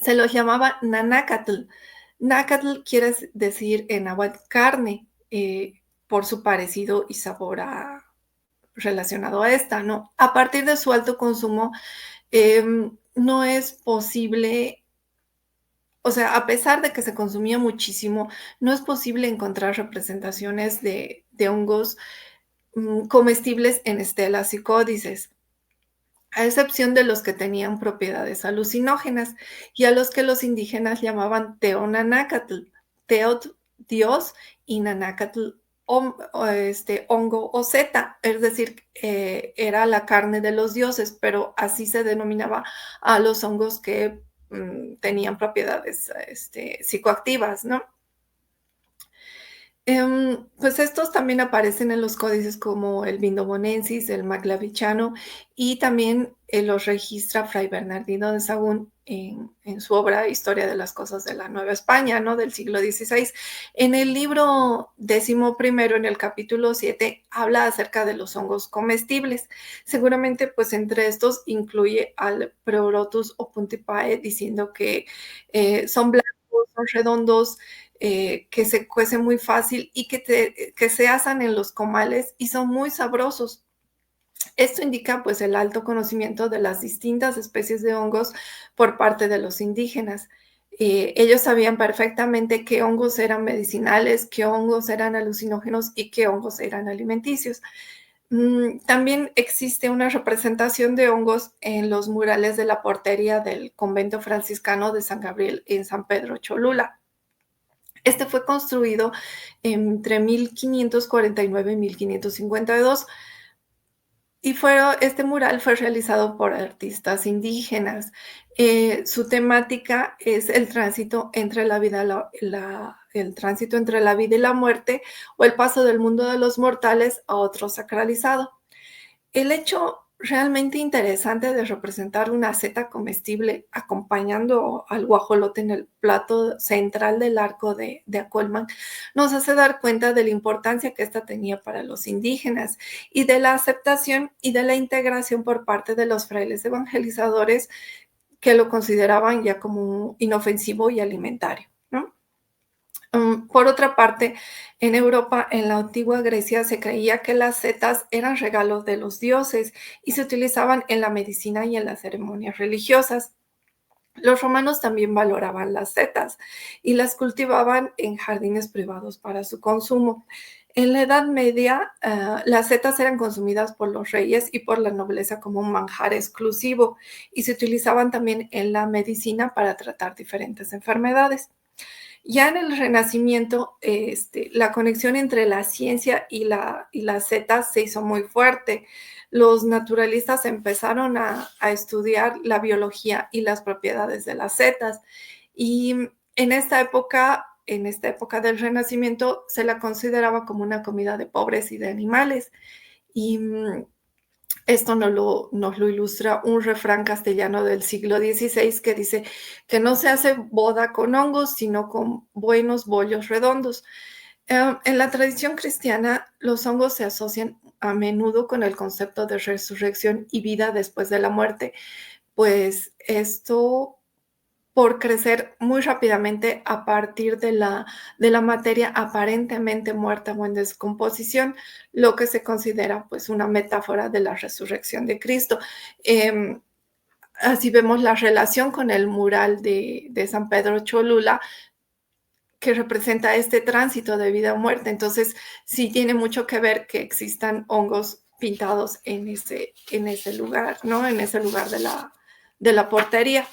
Se los llamaba nanacatl. Nacatl quiere decir en náhuatl carne, por su parecido y sabor relacionado a esta, ¿no? A partir de su alto consumo, no es posible, o sea, a pesar de que se consumía muchísimo, no es posible encontrar representaciones de hongos comestibles en estelas y códices, a excepción de los que tenían propiedades alucinógenas y a los que los indígenas llamaban Teonanacatl, Teot, Dios, y Nanacatl, hongo o seta, es decir, era la carne de los dioses, pero así se denominaba a los hongos que tenían propiedades psicoactivas, ¿no? Pues estos también aparecen en los códices como el Vindobonensis, el Maglaviciano y también, los registra Fray Bernardino de Sahagún en su obra Historia de las cosas de la Nueva España, ¿no?, del siglo XVI. En el libro 11, en el capítulo 7, habla acerca de los hongos comestibles. Seguramente, pues, entre estos incluye al Pleurotus opuntipae, diciendo que, son blancos, son redondos, que se cuecen muy fácil y que se asan en los comales y son muy sabrosos. Esto indica pues el alto conocimiento de las distintas especies de hongos por parte de los indígenas. Ellos sabían perfectamente qué hongos eran medicinales, qué hongos eran alucinógenos y qué hongos eran alimenticios. También existe una representación de hongos en los murales de la portería del convento franciscano de San Gabriel en San Pedro Cholula. Este fue construido entre 1549 y 1552 y este mural fue realizado por artistas indígenas. Su temática es el tránsito entre la vida, el tránsito entre la vida y la muerte, o el paso del mundo de los mortales a otro sacralizado. El hecho realmente interesante de representar una seta comestible acompañando al guajolote en el plato central del arco de Acolman nos hace dar cuenta de la importancia que ésta tenía para los indígenas y de la aceptación y de la integración por parte de los frailes evangelizadores que lo consideraban ya como inofensivo y alimentario, ¿no? Por otra parte, en Europa, en la antigua Grecia, se creía que las setas eran regalos de los dioses y se utilizaban en la medicina y en las ceremonias religiosas. Los romanos también valoraban las setas y las cultivaban en jardines privados para su consumo. En la Edad Media, las setas eran consumidas por los reyes y por la nobleza como un manjar exclusivo y se utilizaban también en la medicina para tratar diferentes enfermedades. Ya en el Renacimiento, la conexión entre la ciencia y las setas se hizo muy fuerte. Los naturalistas empezaron a estudiar la biología y las propiedades de las setas. Y en esta época del Renacimiento, se la consideraba como una comida de pobres y de animales. Y esto nos lo ilustra un refrán castellano del siglo XVI que dice que no se hace boda con hongos, sino con buenos bollos redondos. En la tradición cristiana, los hongos se asocian a menudo con el concepto de resurrección y vida después de la muerte, pues esto por crecer muy rápidamente a partir de la materia aparentemente muerta o en descomposición, lo que se considera, pues, una metáfora de la resurrección de Cristo. Em, Así vemos la relación con el mural de San Pedro Cholula, que representa este tránsito de vida a muerte. Entonces, sí tiene mucho que ver que existan hongos pintados en ese lugar, ¿no? En ese lugar de la portería.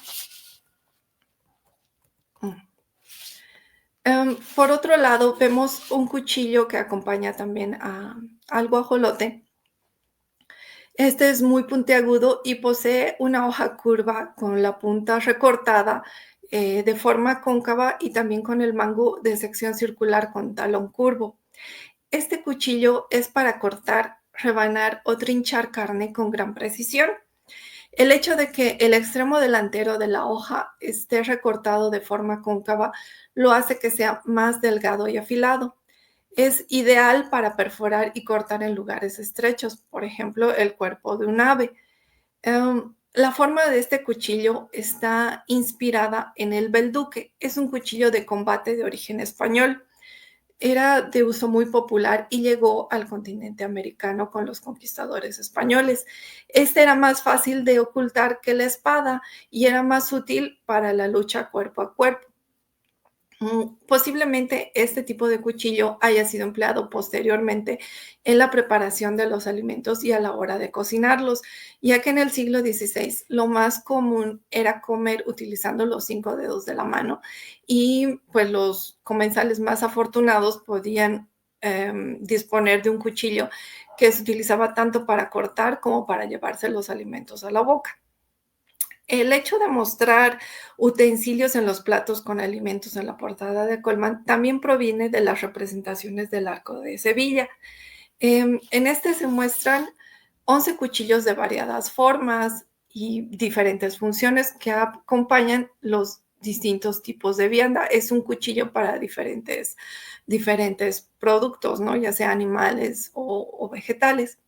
Mm. Por otro lado, vemos un cuchillo que acompaña también al guajolote. Este es muy puntiagudo y posee una hoja curva con la punta recortada, de forma cóncava y también con el mango de sección circular con talón curvo. Este cuchillo es para cortar, rebanar o trinchar carne con gran precisión. El hecho de que el extremo delantero de la hoja esté recortado de forma cóncava lo hace que sea más delgado y afilado. Es ideal para perforar y cortar en lugares estrechos, por ejemplo, el cuerpo de un ave. La forma de este cuchillo está inspirada en el belduque. Es un cuchillo de combate de origen español. Era de uso muy popular y llegó al continente americano con los conquistadores españoles. Este era más fácil de ocultar que la espada y era más útil para la lucha cuerpo a cuerpo. Posiblemente este tipo de cuchillo haya sido empleado posteriormente en la preparación de los alimentos y a la hora de cocinarlos, ya que en el siglo XVI lo más común era comer utilizando los 5 dedos de la mano y pues los comensales más afortunados podían disponer de un cuchillo que se utilizaba tanto para cortar como para llevarse los alimentos a la boca. El hecho de mostrar utensilios en los platos con alimentos en la portada de Colman también proviene de las representaciones del Arco de Sevilla. En este se muestran 11 cuchillos de variadas formas y diferentes funciones que acompañan los distintos tipos de vianda. Es un cuchillo para diferentes productos, ¿no? Ya sea animales o vegetales.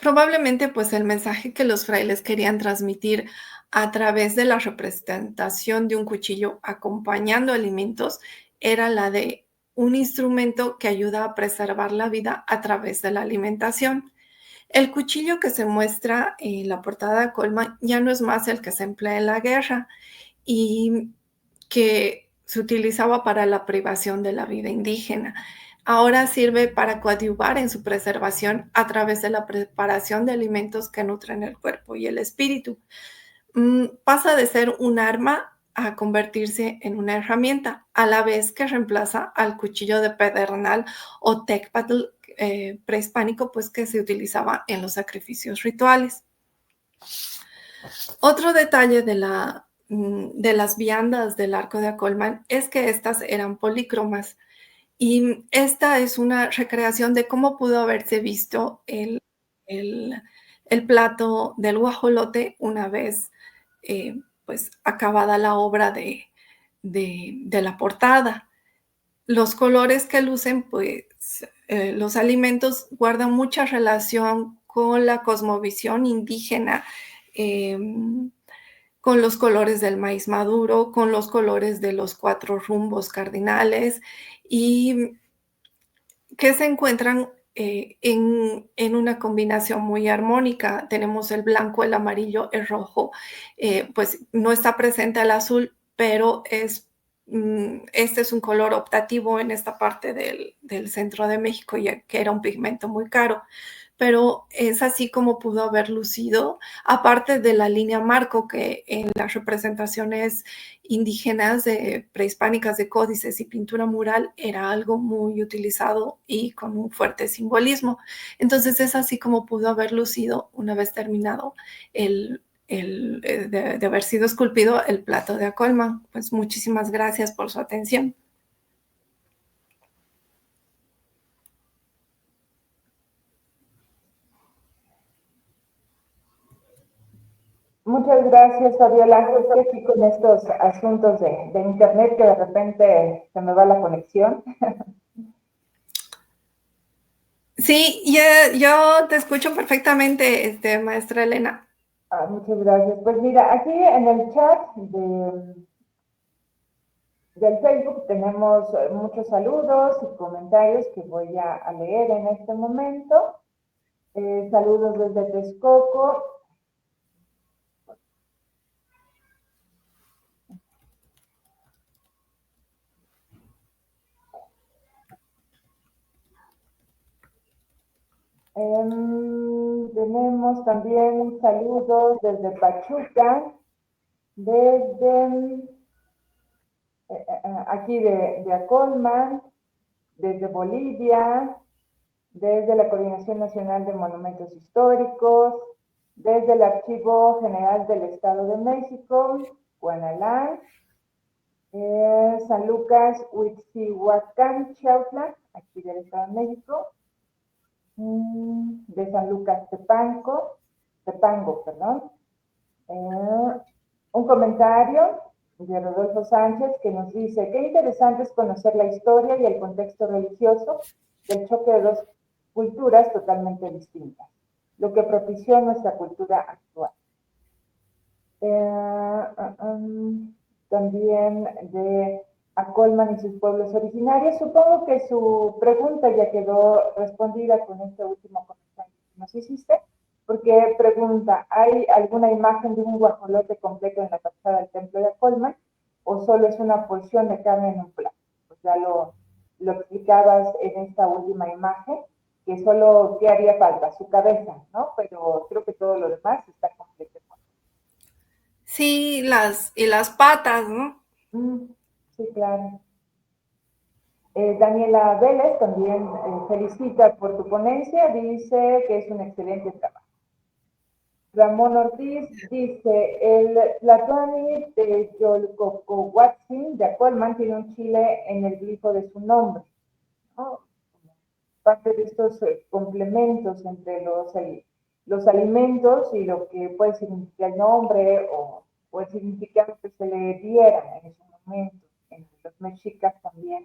Probablemente, pues, el mensaje que los frailes querían transmitir a través de la representación de un cuchillo acompañando alimentos era la de un instrumento que ayuda a preservar la vida a través de la alimentación. El cuchillo que se muestra en la portada de Colman ya no es más el que se emplea en la guerra y que se utilizaba para la privación de la vida indígena. Ahora sirve para coadyuvar en su preservación a través de la preparación de alimentos que nutren el cuerpo y el espíritu. Pasa de ser un arma a convertirse en una herramienta, a la vez que reemplaza al cuchillo de pedernal o tecpatl prehispánico, pues que se utilizaba en los sacrificios rituales. Otro detalle de las viandas del arco de Acolman es que estas eran polícromas y esta es una recreación de cómo pudo haberse visto el, el plato del guajolote una vez pues acabada la obra de la portada. Los colores que lucen, pues los alimentos guardan mucha relación con la cosmovisión indígena, con los colores del maíz maduro, con los colores de los 4 rumbos cardinales y que se encuentran en una combinación muy armónica. Tenemos el blanco, el amarillo, el rojo, pues no está presente el azul, pero este es un color optativo en esta parte del centro de México, ya que era un pigmento muy caro. Pero es así como pudo haber lucido, aparte de la línea marco que en las representaciones indígenas prehispánicas de códices y pintura mural era algo muy utilizado y con un fuerte simbolismo. Entonces es así como pudo haber lucido una vez terminado de haber sido esculpido el plato de Acolman. Pues muchísimas gracias por su atención. Muchas gracias, Fabiola. Es que aquí con estos asuntos de internet que de repente se me va la conexión. Sí, yo te escucho perfectamente, maestra Elena. Muchas gracias. Pues mira, aquí en el chat del Facebook tenemos muchos saludos y comentarios que voy a leer en este momento. Saludos desde Texcoco. Tenemos también saludos desde Pachuca, desde aquí de Acolman, desde Bolivia, desde la Coordinación Nacional de Monumentos Históricos, desde el Archivo General del Estado de México, Guanalán, San Lucas, Huitzihuacán, Chautla, aquí del Estado de México, de San Lucas, Tepango, perdón. Un comentario de Rodolfo Sánchez que nos dice: qué interesante es conocer la historia y el contexto religioso del choque de dos culturas totalmente distintas, lo que propició nuestra cultura actual. También de Acolman y sus pueblos originarios. Supongo que su pregunta ya quedó respondida con este último comentario que nos hiciste, porque pregunta: ¿hay alguna imagen de un guajolote completo en la fachada del templo de Acolman o solo es una porción de carne en un plato? Pues ya lo explicabas en esta última imagen, que solo qué haría falta, su cabeza, ¿no? Pero creo que todo lo demás está completo. Sí, y las patas, ¿no? Sí, claro. Daniela Vélez también felicita por tu ponencia, dice que es un excelente trabajo. Ramón Ortiz dice, el Tlatoani de Yolcocohuatzin de Acolman tiene un chile en el glifo de su nombre, ¿no? Parte de estos complementos entre los alimentos y lo que puede significar el nombre o el significado que se le diera en ese momento. En los mexicas también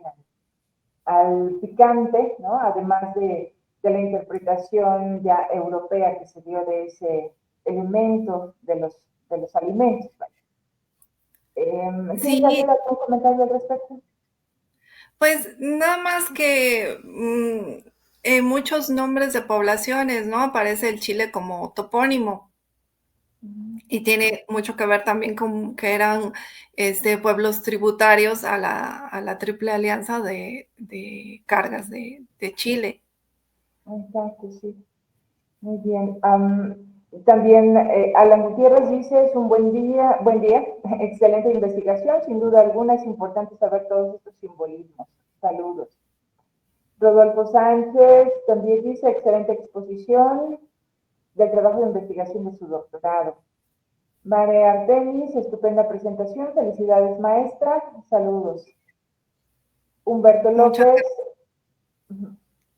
al picante, ¿no? Además de la interpretación ya europea que se dio de ese elemento de los alimentos. ¿Tienes Sí, algún comentario al respecto? pues nada más que en muchos nombres de poblaciones, ¿no? Aparece el Chile como topónimo y tiene mucho que ver también con que eran pueblos tributarios a la Triple Alianza de cargas de Chile. Exacto, sí. Muy bien. También Alan Gutiérrez dice, es un buen día, excelente investigación, sin duda alguna es importante saber todos estos simbolismos. Saludos. Rodolfo Sánchez también dice, excelente exposición del trabajo de investigación de su doctorado. María Artemis, estupenda presentación, felicidades maestra, saludos. Humberto Muchas López,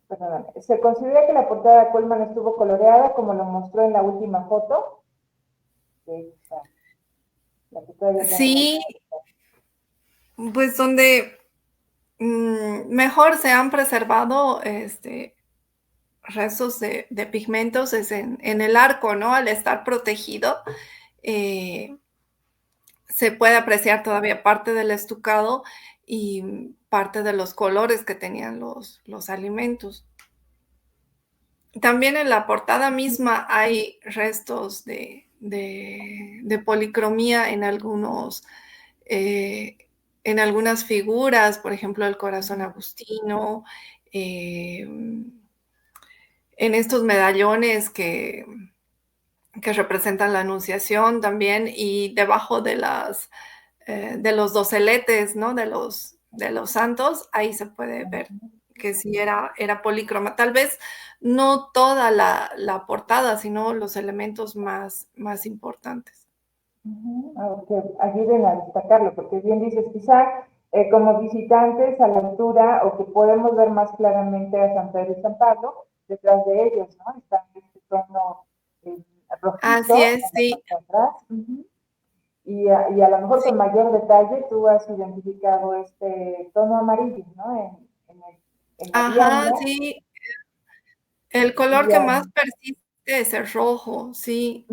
perdóname, ¿se considera que la portada de Coleman estuvo coloreada como lo mostró en la última foto? La que todavía gracias. tengo. Sí, pues donde mejor se han preservado restos de pigmentos es en el arco, ¿no? Al estar protegido, eh, se puede apreciar todavía parte del estucado y parte de los colores que tenían los alimentos. También en la portada misma hay restos de policromía eh, en algunas figuras, por ejemplo, el corazón agustino, en estos medallones que representan la Anunciación también, y debajo de los doseletes, ¿no? De los santos, ahí se puede ver que sí era polícroma. Tal vez no toda la portada, sino los elementos más importantes. Que ayuden a destacarlo, porque bien dices, quizá como visitantes a la altura o que podemos ver más claramente a San Pedro y San Pablo, detrás de ellos, ¿no? Está este tono eh, Así rojizo es, en la sí, parte de atrás. Y a lo mejor sí. con mayor detalle tú has identificado este tono amarillo, ¿no? En la vianda. Ajá, sí. El color Y, que más persiste es el rojo, sí.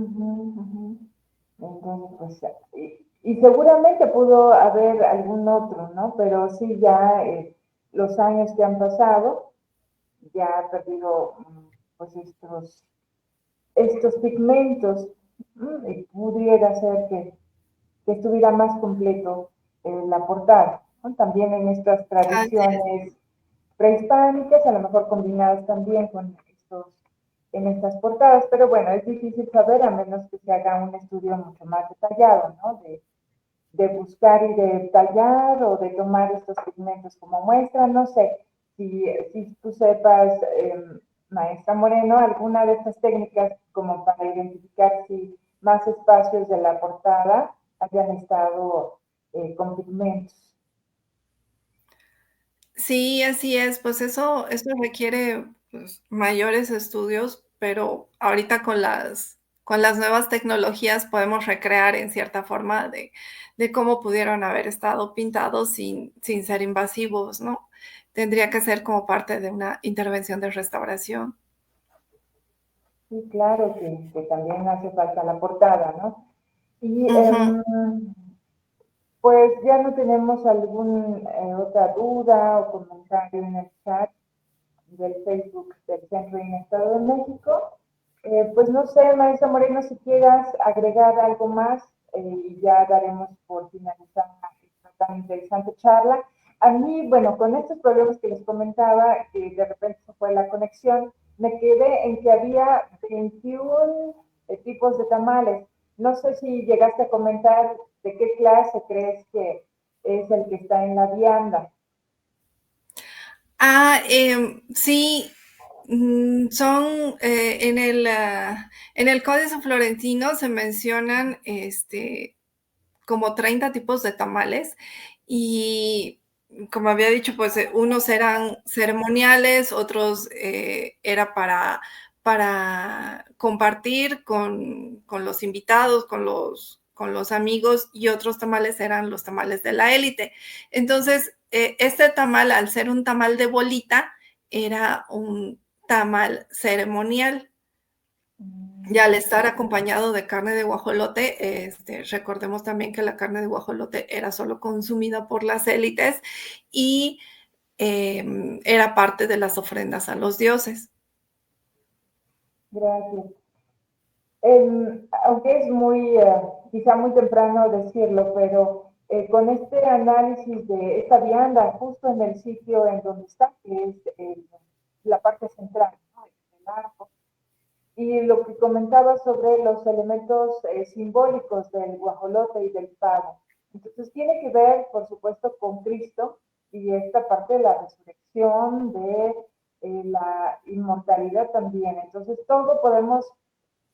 entonces, pues, y seguramente pudo haber algún otro, ¿no? Pero sí, ya los años que han pasado, ya ha perdido pues estos pigmentos, y pudiera ser que estuviera más completo la portada, ¿no? También en estas Así es. tradiciones prehispánicas, a lo mejor combinadas también con en estas portadas, pero bueno, es difícil saber a menos que se haga un estudio mucho más detallado, ¿no? De buscar y de tallar o de tomar estos pigmentos como muestra, no sé, si tú sepas, maestra Moreno, alguna de estas técnicas como para identificar si más espacios de la portada hayan estado con pigmentos. Sí, así es. Pues eso requiere pues, mayores estudios, pero ahorita con las nuevas tecnologías podemos recrear en cierta forma de cómo pudieron haber estado pintados sin ser invasivos, ¿no? Tendría que ser como parte de una intervención de restauración. Sí, claro que también hace falta la portada, ¿no? Y Ujú. pues ya no tenemos alguna otra duda o comentario en el chat del Facebook del Centro y Estado de México. Pues no sé, maestra Moreno, si quieras agregar algo más y ya daremos por finalizada esta tan interesante charla. A mí, bueno, con estos problemas que les comentaba, que de repente se fue la conexión, me quedé en que había 21 tipos de tamales. No sé si llegaste a comentar de qué clase crees que es el que está en la vianda. Sí, Son en el Códice Florentino se mencionan como 30 tipos de tamales y como había dicho, pues unos eran ceremoniales, otros era para compartir con los invitados, con los amigos, y otros tamales eran los tamales de la élite. Entonces, este tamal, al ser un tamal de bolita, era un tamal ceremonial. Y al estar acompañado de carne de guajolote, recordemos también que la carne de guajolote era solo consumida por las élites y era parte de las ofrendas a los dioses. Gracias. Aunque es muy, quizá muy temprano decirlo, pero con este análisis de esta vianda justo en el sitio en donde está, que es la parte central, ¿no? El arco, y lo que comentaba sobre los elementos simbólicos del guajolote y del pavo. Entonces tiene que ver, por supuesto, con Cristo y esta parte de la resurrección, de la inmortalidad también. Entonces todo podemos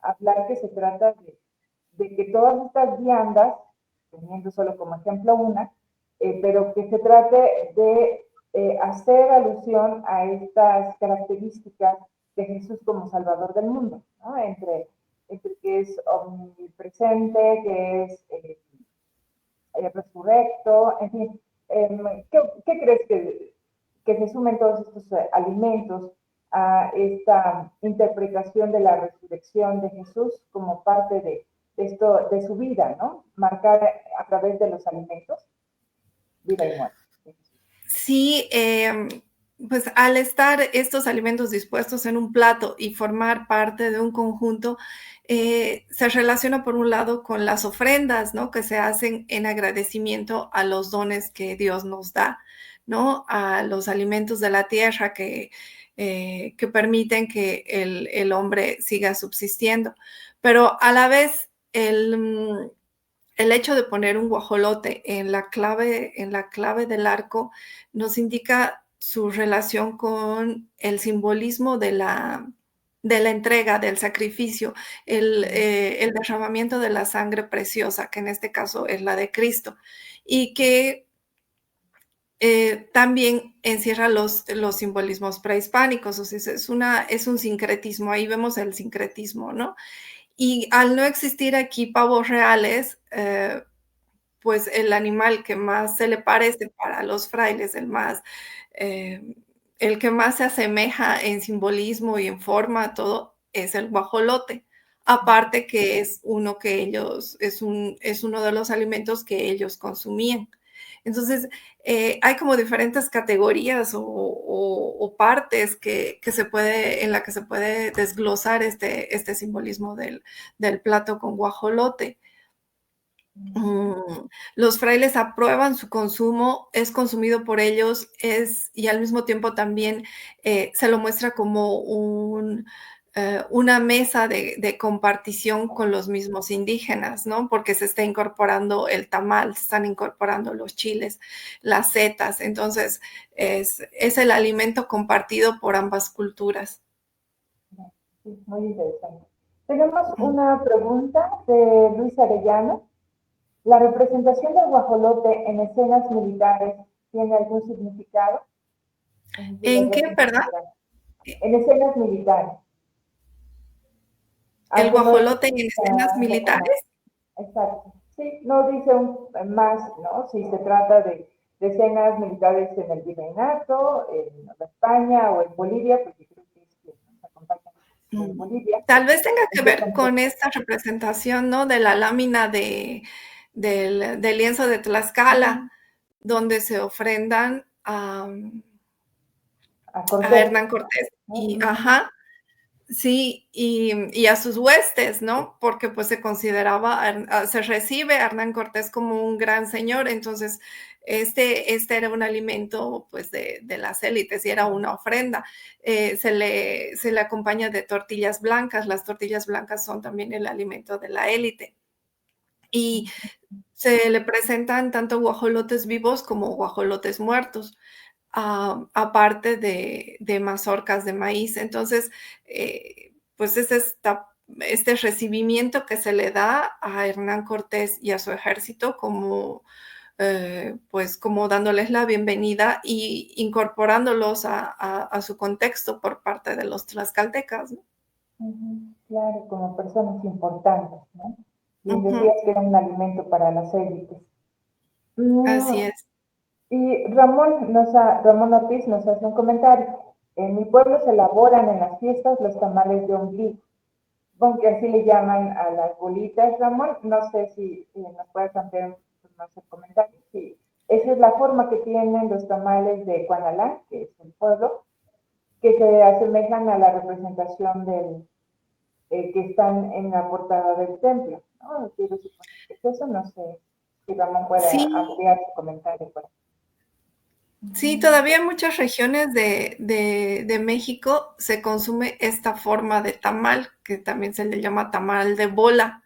hablar que se trata de que todas estas viandas, teniendo solo como ejemplo una, pero que se trate de hacer alusión a estas características de Jesús como Salvador del mundo, ¿no? Entre que es omnipresente, que es resurrecto, en fin. ¿Qué crees que se sumen todos estos alimentos a esta interpretación de la resurrección de Jesús como parte de esto, de su vida, ¿no? Marcada a través de los alimentos, vida y muerte. Sí, pues al estar estos alimentos dispuestos en un plato y formar parte de un conjunto, se relaciona por un lado con las ofrendas, ¿no? Que se hacen en agradecimiento a los dones que Dios nos da, ¿no? A los alimentos de la tierra que permiten que el hombre siga subsistiendo. Pero a la vez, el hecho de poner un guajolote en la clave del arco nos indica su relación con el simbolismo de la entrega, del sacrificio, el derramamiento de la sangre preciosa, que en este caso es la de Cristo, y que también encierra los simbolismos prehispánicos, o sea, es un sincretismo, ahí vemos el sincretismo, ¿no? Y al no existir aquí pavos reales, pues el animal que más se le parece para los frailes, eh, el que más se asemeja en simbolismo y en forma, todo, es el guajolote. Aparte que es uno que ellos, es uno de los alimentos que ellos consumían. Entonces, hay como diferentes categorías o partes que se puede, en la que se puede desglosar este simbolismo del plato con guajolote. Los frailes aprueban su consumo, es consumido por ellos, y al mismo tiempo también se lo muestra como una mesa de compartición con los mismos indígenas, ¿no? Porque se está incorporando el tamal, se están incorporando los chiles, las setas, entonces es el alimento compartido por ambas culturas. Sí, muy interesante. Tenemos una pregunta de Luis Arellano. ¿La representación del guajolote en escenas militares tiene algún significado? ¿En qué, perdón? En escenas militares. ¿El Aunque no guajolote en explícita escenas de manera. militares? Exacto. Sí, no dice más, ¿no? Si se trata de escenas militares en el Virreinato, en España o en Bolivia, porque creo que es que nos acompaña en Bolivia. Tal vez tenga que ¿En qué ver con contexto? esta representación, ¿no? De la lámina del lienzo de Tlaxcala, donde se ofrendan A a Cortés, Hernán Cortés. Y, ¿no? ajá, sí, y a sus huestes, ¿no? Porque pues se consideraba, se recibe a Hernán Cortés como un gran señor, entonces este era un alimento pues de las élites y era una ofrenda. Se le acompaña de tortillas blancas, las tortillas blancas son también el alimento de la élite. Y se le presentan tanto guajolotes vivos como guajolotes muertos. aparte de mazorcas de maíz. Entonces, pues es este recibimiento que se le da a Hernán Cortés y a su ejército como, pues como dándoles la bienvenida y incorporándolos a su contexto por parte de los tlaxcaltecas, ¿no? Claro, como personas importantes, ¿no? Bien decías Ujú, que era un alimento para las élites. Mm, así es. y Ramón Ortiz nos hace un comentario. En mi pueblo se elaboran en las fiestas los tamales de ombligo. Bueno, que así le llaman a las bolitas, Ramón. No sé si nos puedes ampliar más el comentario. Sí, esa es la forma que tienen los tamales de Cuanalán, que es el pueblo, que se asemejan a la representación que están en la portada del templo. ¿No? Quiero suponer que es eso. No sé si Ramón puede Sí, ampliar su comentario. Por ahí. sí, todavía en muchas regiones de México se consume esta forma de tamal, que también se le llama tamal de bola.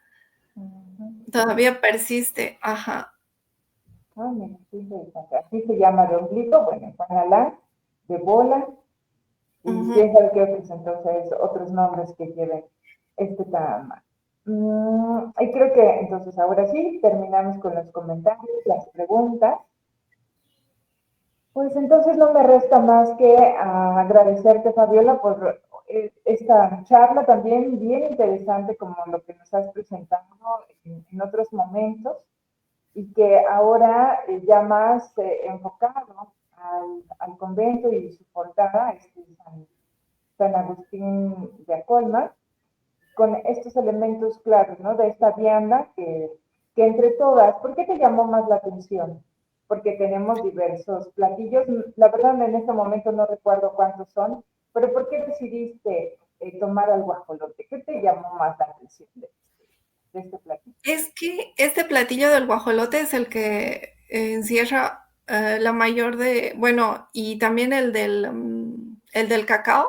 Todavía persiste, ajá. Ah, mira, sí, interesante. Así se llama de ombligo, bueno, en Panalá, de bola, y Ujú. quién sabe qué otros entonces, otros nombres que lleven este tamal. Y creo que entonces ahora sí, terminamos con los comentarios, las preguntas. Pues entonces no me resta más que agradecerte, Fabiola, por esta charla también bien interesante como lo que nos has presentado en otros momentos y que ahora ya más enfocado al convento y su portada, San Agustín de Acolma, con estos elementos claros, ¿no? De esta vianda que entre todas, ¿por qué te llamó más la atención? Porque tenemos diversos platillos, la verdad en este momento no recuerdo cuántos son, pero ¿por qué decidiste tomar al guajolote? ¿Qué te llamó más la atención de este platillo? Es que este platillo del guajolote es el que encierra la mayor de, bueno, y también el del cacao,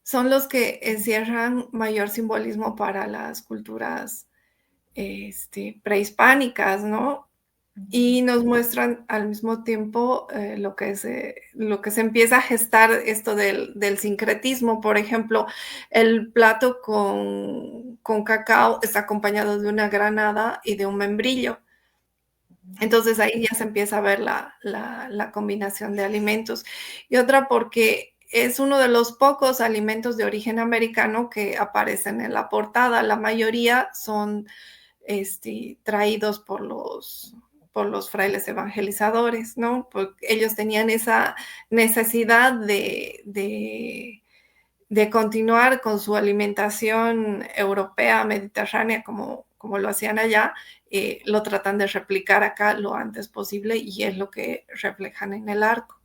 son los que encierran mayor simbolismo para las culturas prehispánicas, ¿no? Y nos muestran al mismo tiempo lo que se empieza a gestar esto del sincretismo. Por ejemplo, el plato con cacao está acompañado de una granada y de un membrillo. Entonces ahí ya se empieza a ver la combinación de alimentos. Y otra porque es uno de los pocos alimentos de origen americano que aparecen en la portada. La mayoría son traídos por los frailes evangelizadores, ¿no? Porque ellos tenían esa necesidad de continuar con su alimentación europea, mediterránea, como lo hacían allá, lo tratan de replicar acá lo antes posible y es lo que reflejan en el arco.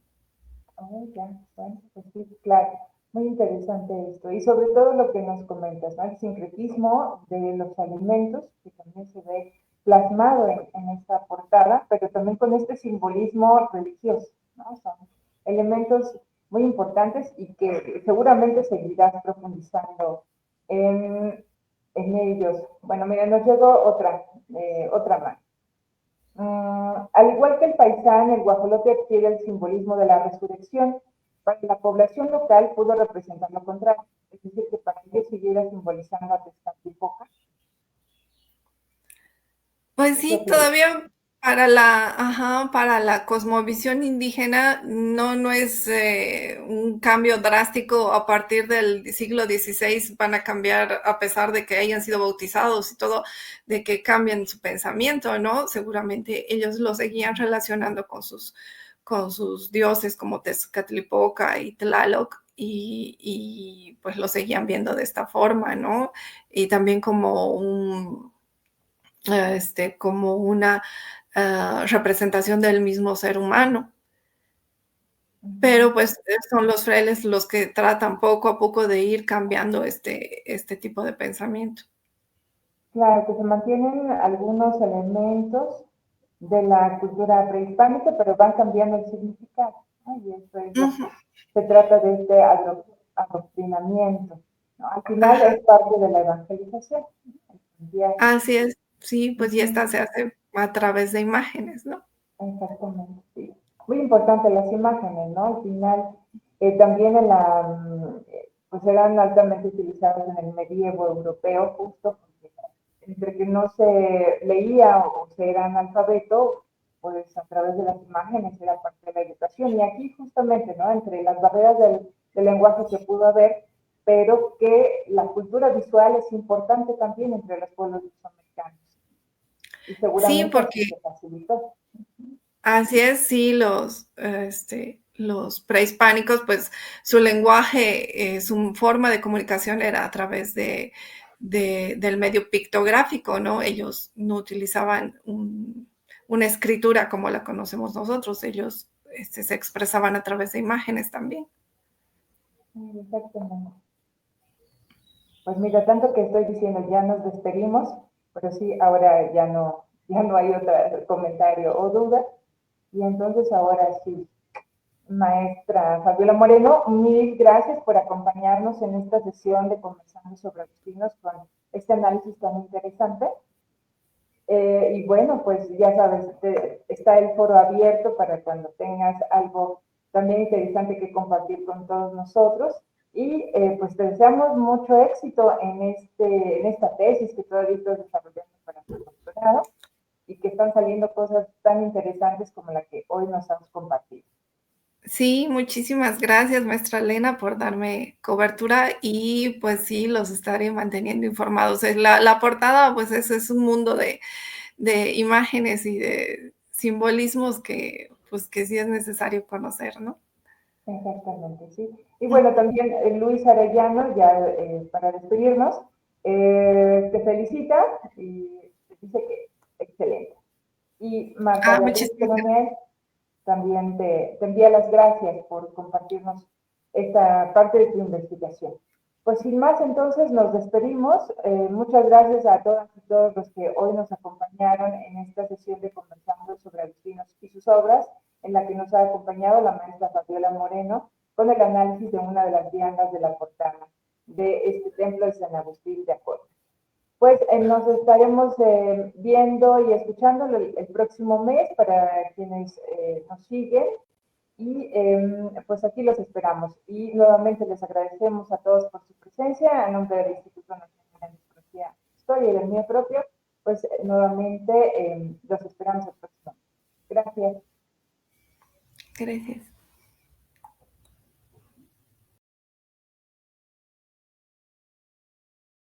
Oh, ya, bueno, pues sí, claro, muy interesante esto. Y sobre todo lo que nos comentas, ¿no? El sincretismo de los alimentos, que también se ve plasmado en esta portada, pero también con este simbolismo religioso, ¿no? Son elementos muy importantes y que seguramente seguirás profundizando en, en ellos. Bueno, mira, nos llegó otra más. Al igual que el paisán, el guajolote adquiere el simbolismo de la resurrección. Para la población local pudo representar lo contrario, es decir, que para ellos siguiera simbolizando a Tezcatlipoca. Pues ¿Qué sí, opinas? todavía para la cosmovisión indígena no es un cambio drástico a partir del siglo XVI, van a cambiar a pesar de que hayan sido bautizados y todo, de que cambien su pensamiento, ¿no? Seguramente ellos lo seguían relacionando con sus dioses como Tezcatlipoca y Tlaloc y pues lo seguían viendo de esta forma, ¿no? Y también como una representación del mismo ser humano. Pero pues son los frailes los que tratan poco a poco de ir cambiando este tipo de pensamiento. Claro, que se mantienen algunos elementos de la cultura prehispánica, pero van cambiando el significado, ¿no? Y eso es lo Ujú, que se trata de este adoctrinamiento, ¿no? Al final ajá, es parte de la evangelización, ¿no? así es. Sí, pues y Ujú. esta se hace a través de imágenes, ¿no? Exactamente, sí. muy importante las imágenes, ¿no? Al final, también en pues eran altamente utilizadas en el medievo europeo, justo porque entre que no se leía o se era analfabeto, pues a través de las imágenes era parte de la educación. Y aquí justamente, ¿no? Entre las barreras del lenguaje que pudo haber, pero que la cultura visual es importante también entre los pueblos mesoamericanos. Y Sí, seguramente así porque se facilitó. así es, sí, los prehispánicos, pues su lenguaje, su forma de comunicación era a través del medio pictográfico, ¿no? Ellos no utilizaban una escritura como la conocemos nosotros, ellos se expresaban a través de imágenes también. Exactamente. Pues mira, tanto que estoy diciendo, ya nos despedimos, pero sí, ahora ya no hay otro comentario o duda. Y entonces ahora sí, maestra Fabiola Moreno, mil gracias por acompañarnos en esta sesión de Conversando sobre los Pinos con este análisis tan interesante. Y bueno, pues ya sabes, está el foro abierto para cuando tengas algo también interesante que compartir con todos nosotros. Y pues te deseamos mucho éxito en esta tesis que todavía estás desarrollando para tu doctorado y que están saliendo cosas tan interesantes como la que hoy nos has compartido. Sí, muchísimas gracias, maestra Elena, por darme cobertura y pues sí, los estaré manteniendo informados. La portada, pues es un mundo de imágenes y de simbolismos que, pues, que sí es necesario conocer, ¿no? Exactamente, sí. Y bueno, también Luis Arellano, ya para despedirnos, te felicita y te dice que excelente. Y Marta Ah, Beatriz muchísimas gracias. Colonial también te envía las gracias por compartirnos esta parte de tu investigación. Pues sin más, entonces nos despedimos. Muchas gracias a todas y todos los que hoy nos acompañaron en esta sesión de Conversando sobre Agustinos y sus obras, en la que nos ha acompañado la maestra Fabiola Moreno con el análisis de una de las viandas de la portada de este templo de San Agustín de Acuerdo. Pues nos estaremos viendo y escuchando el próximo mes para quienes nos siguen y pues aquí los esperamos. Y nuevamente les agradecemos a todos por su presencia a nombre del Instituto Nacional de Antropología, Historia y del mío propio, pues nuevamente los esperamos el próximo mes. Gracias. Gracias.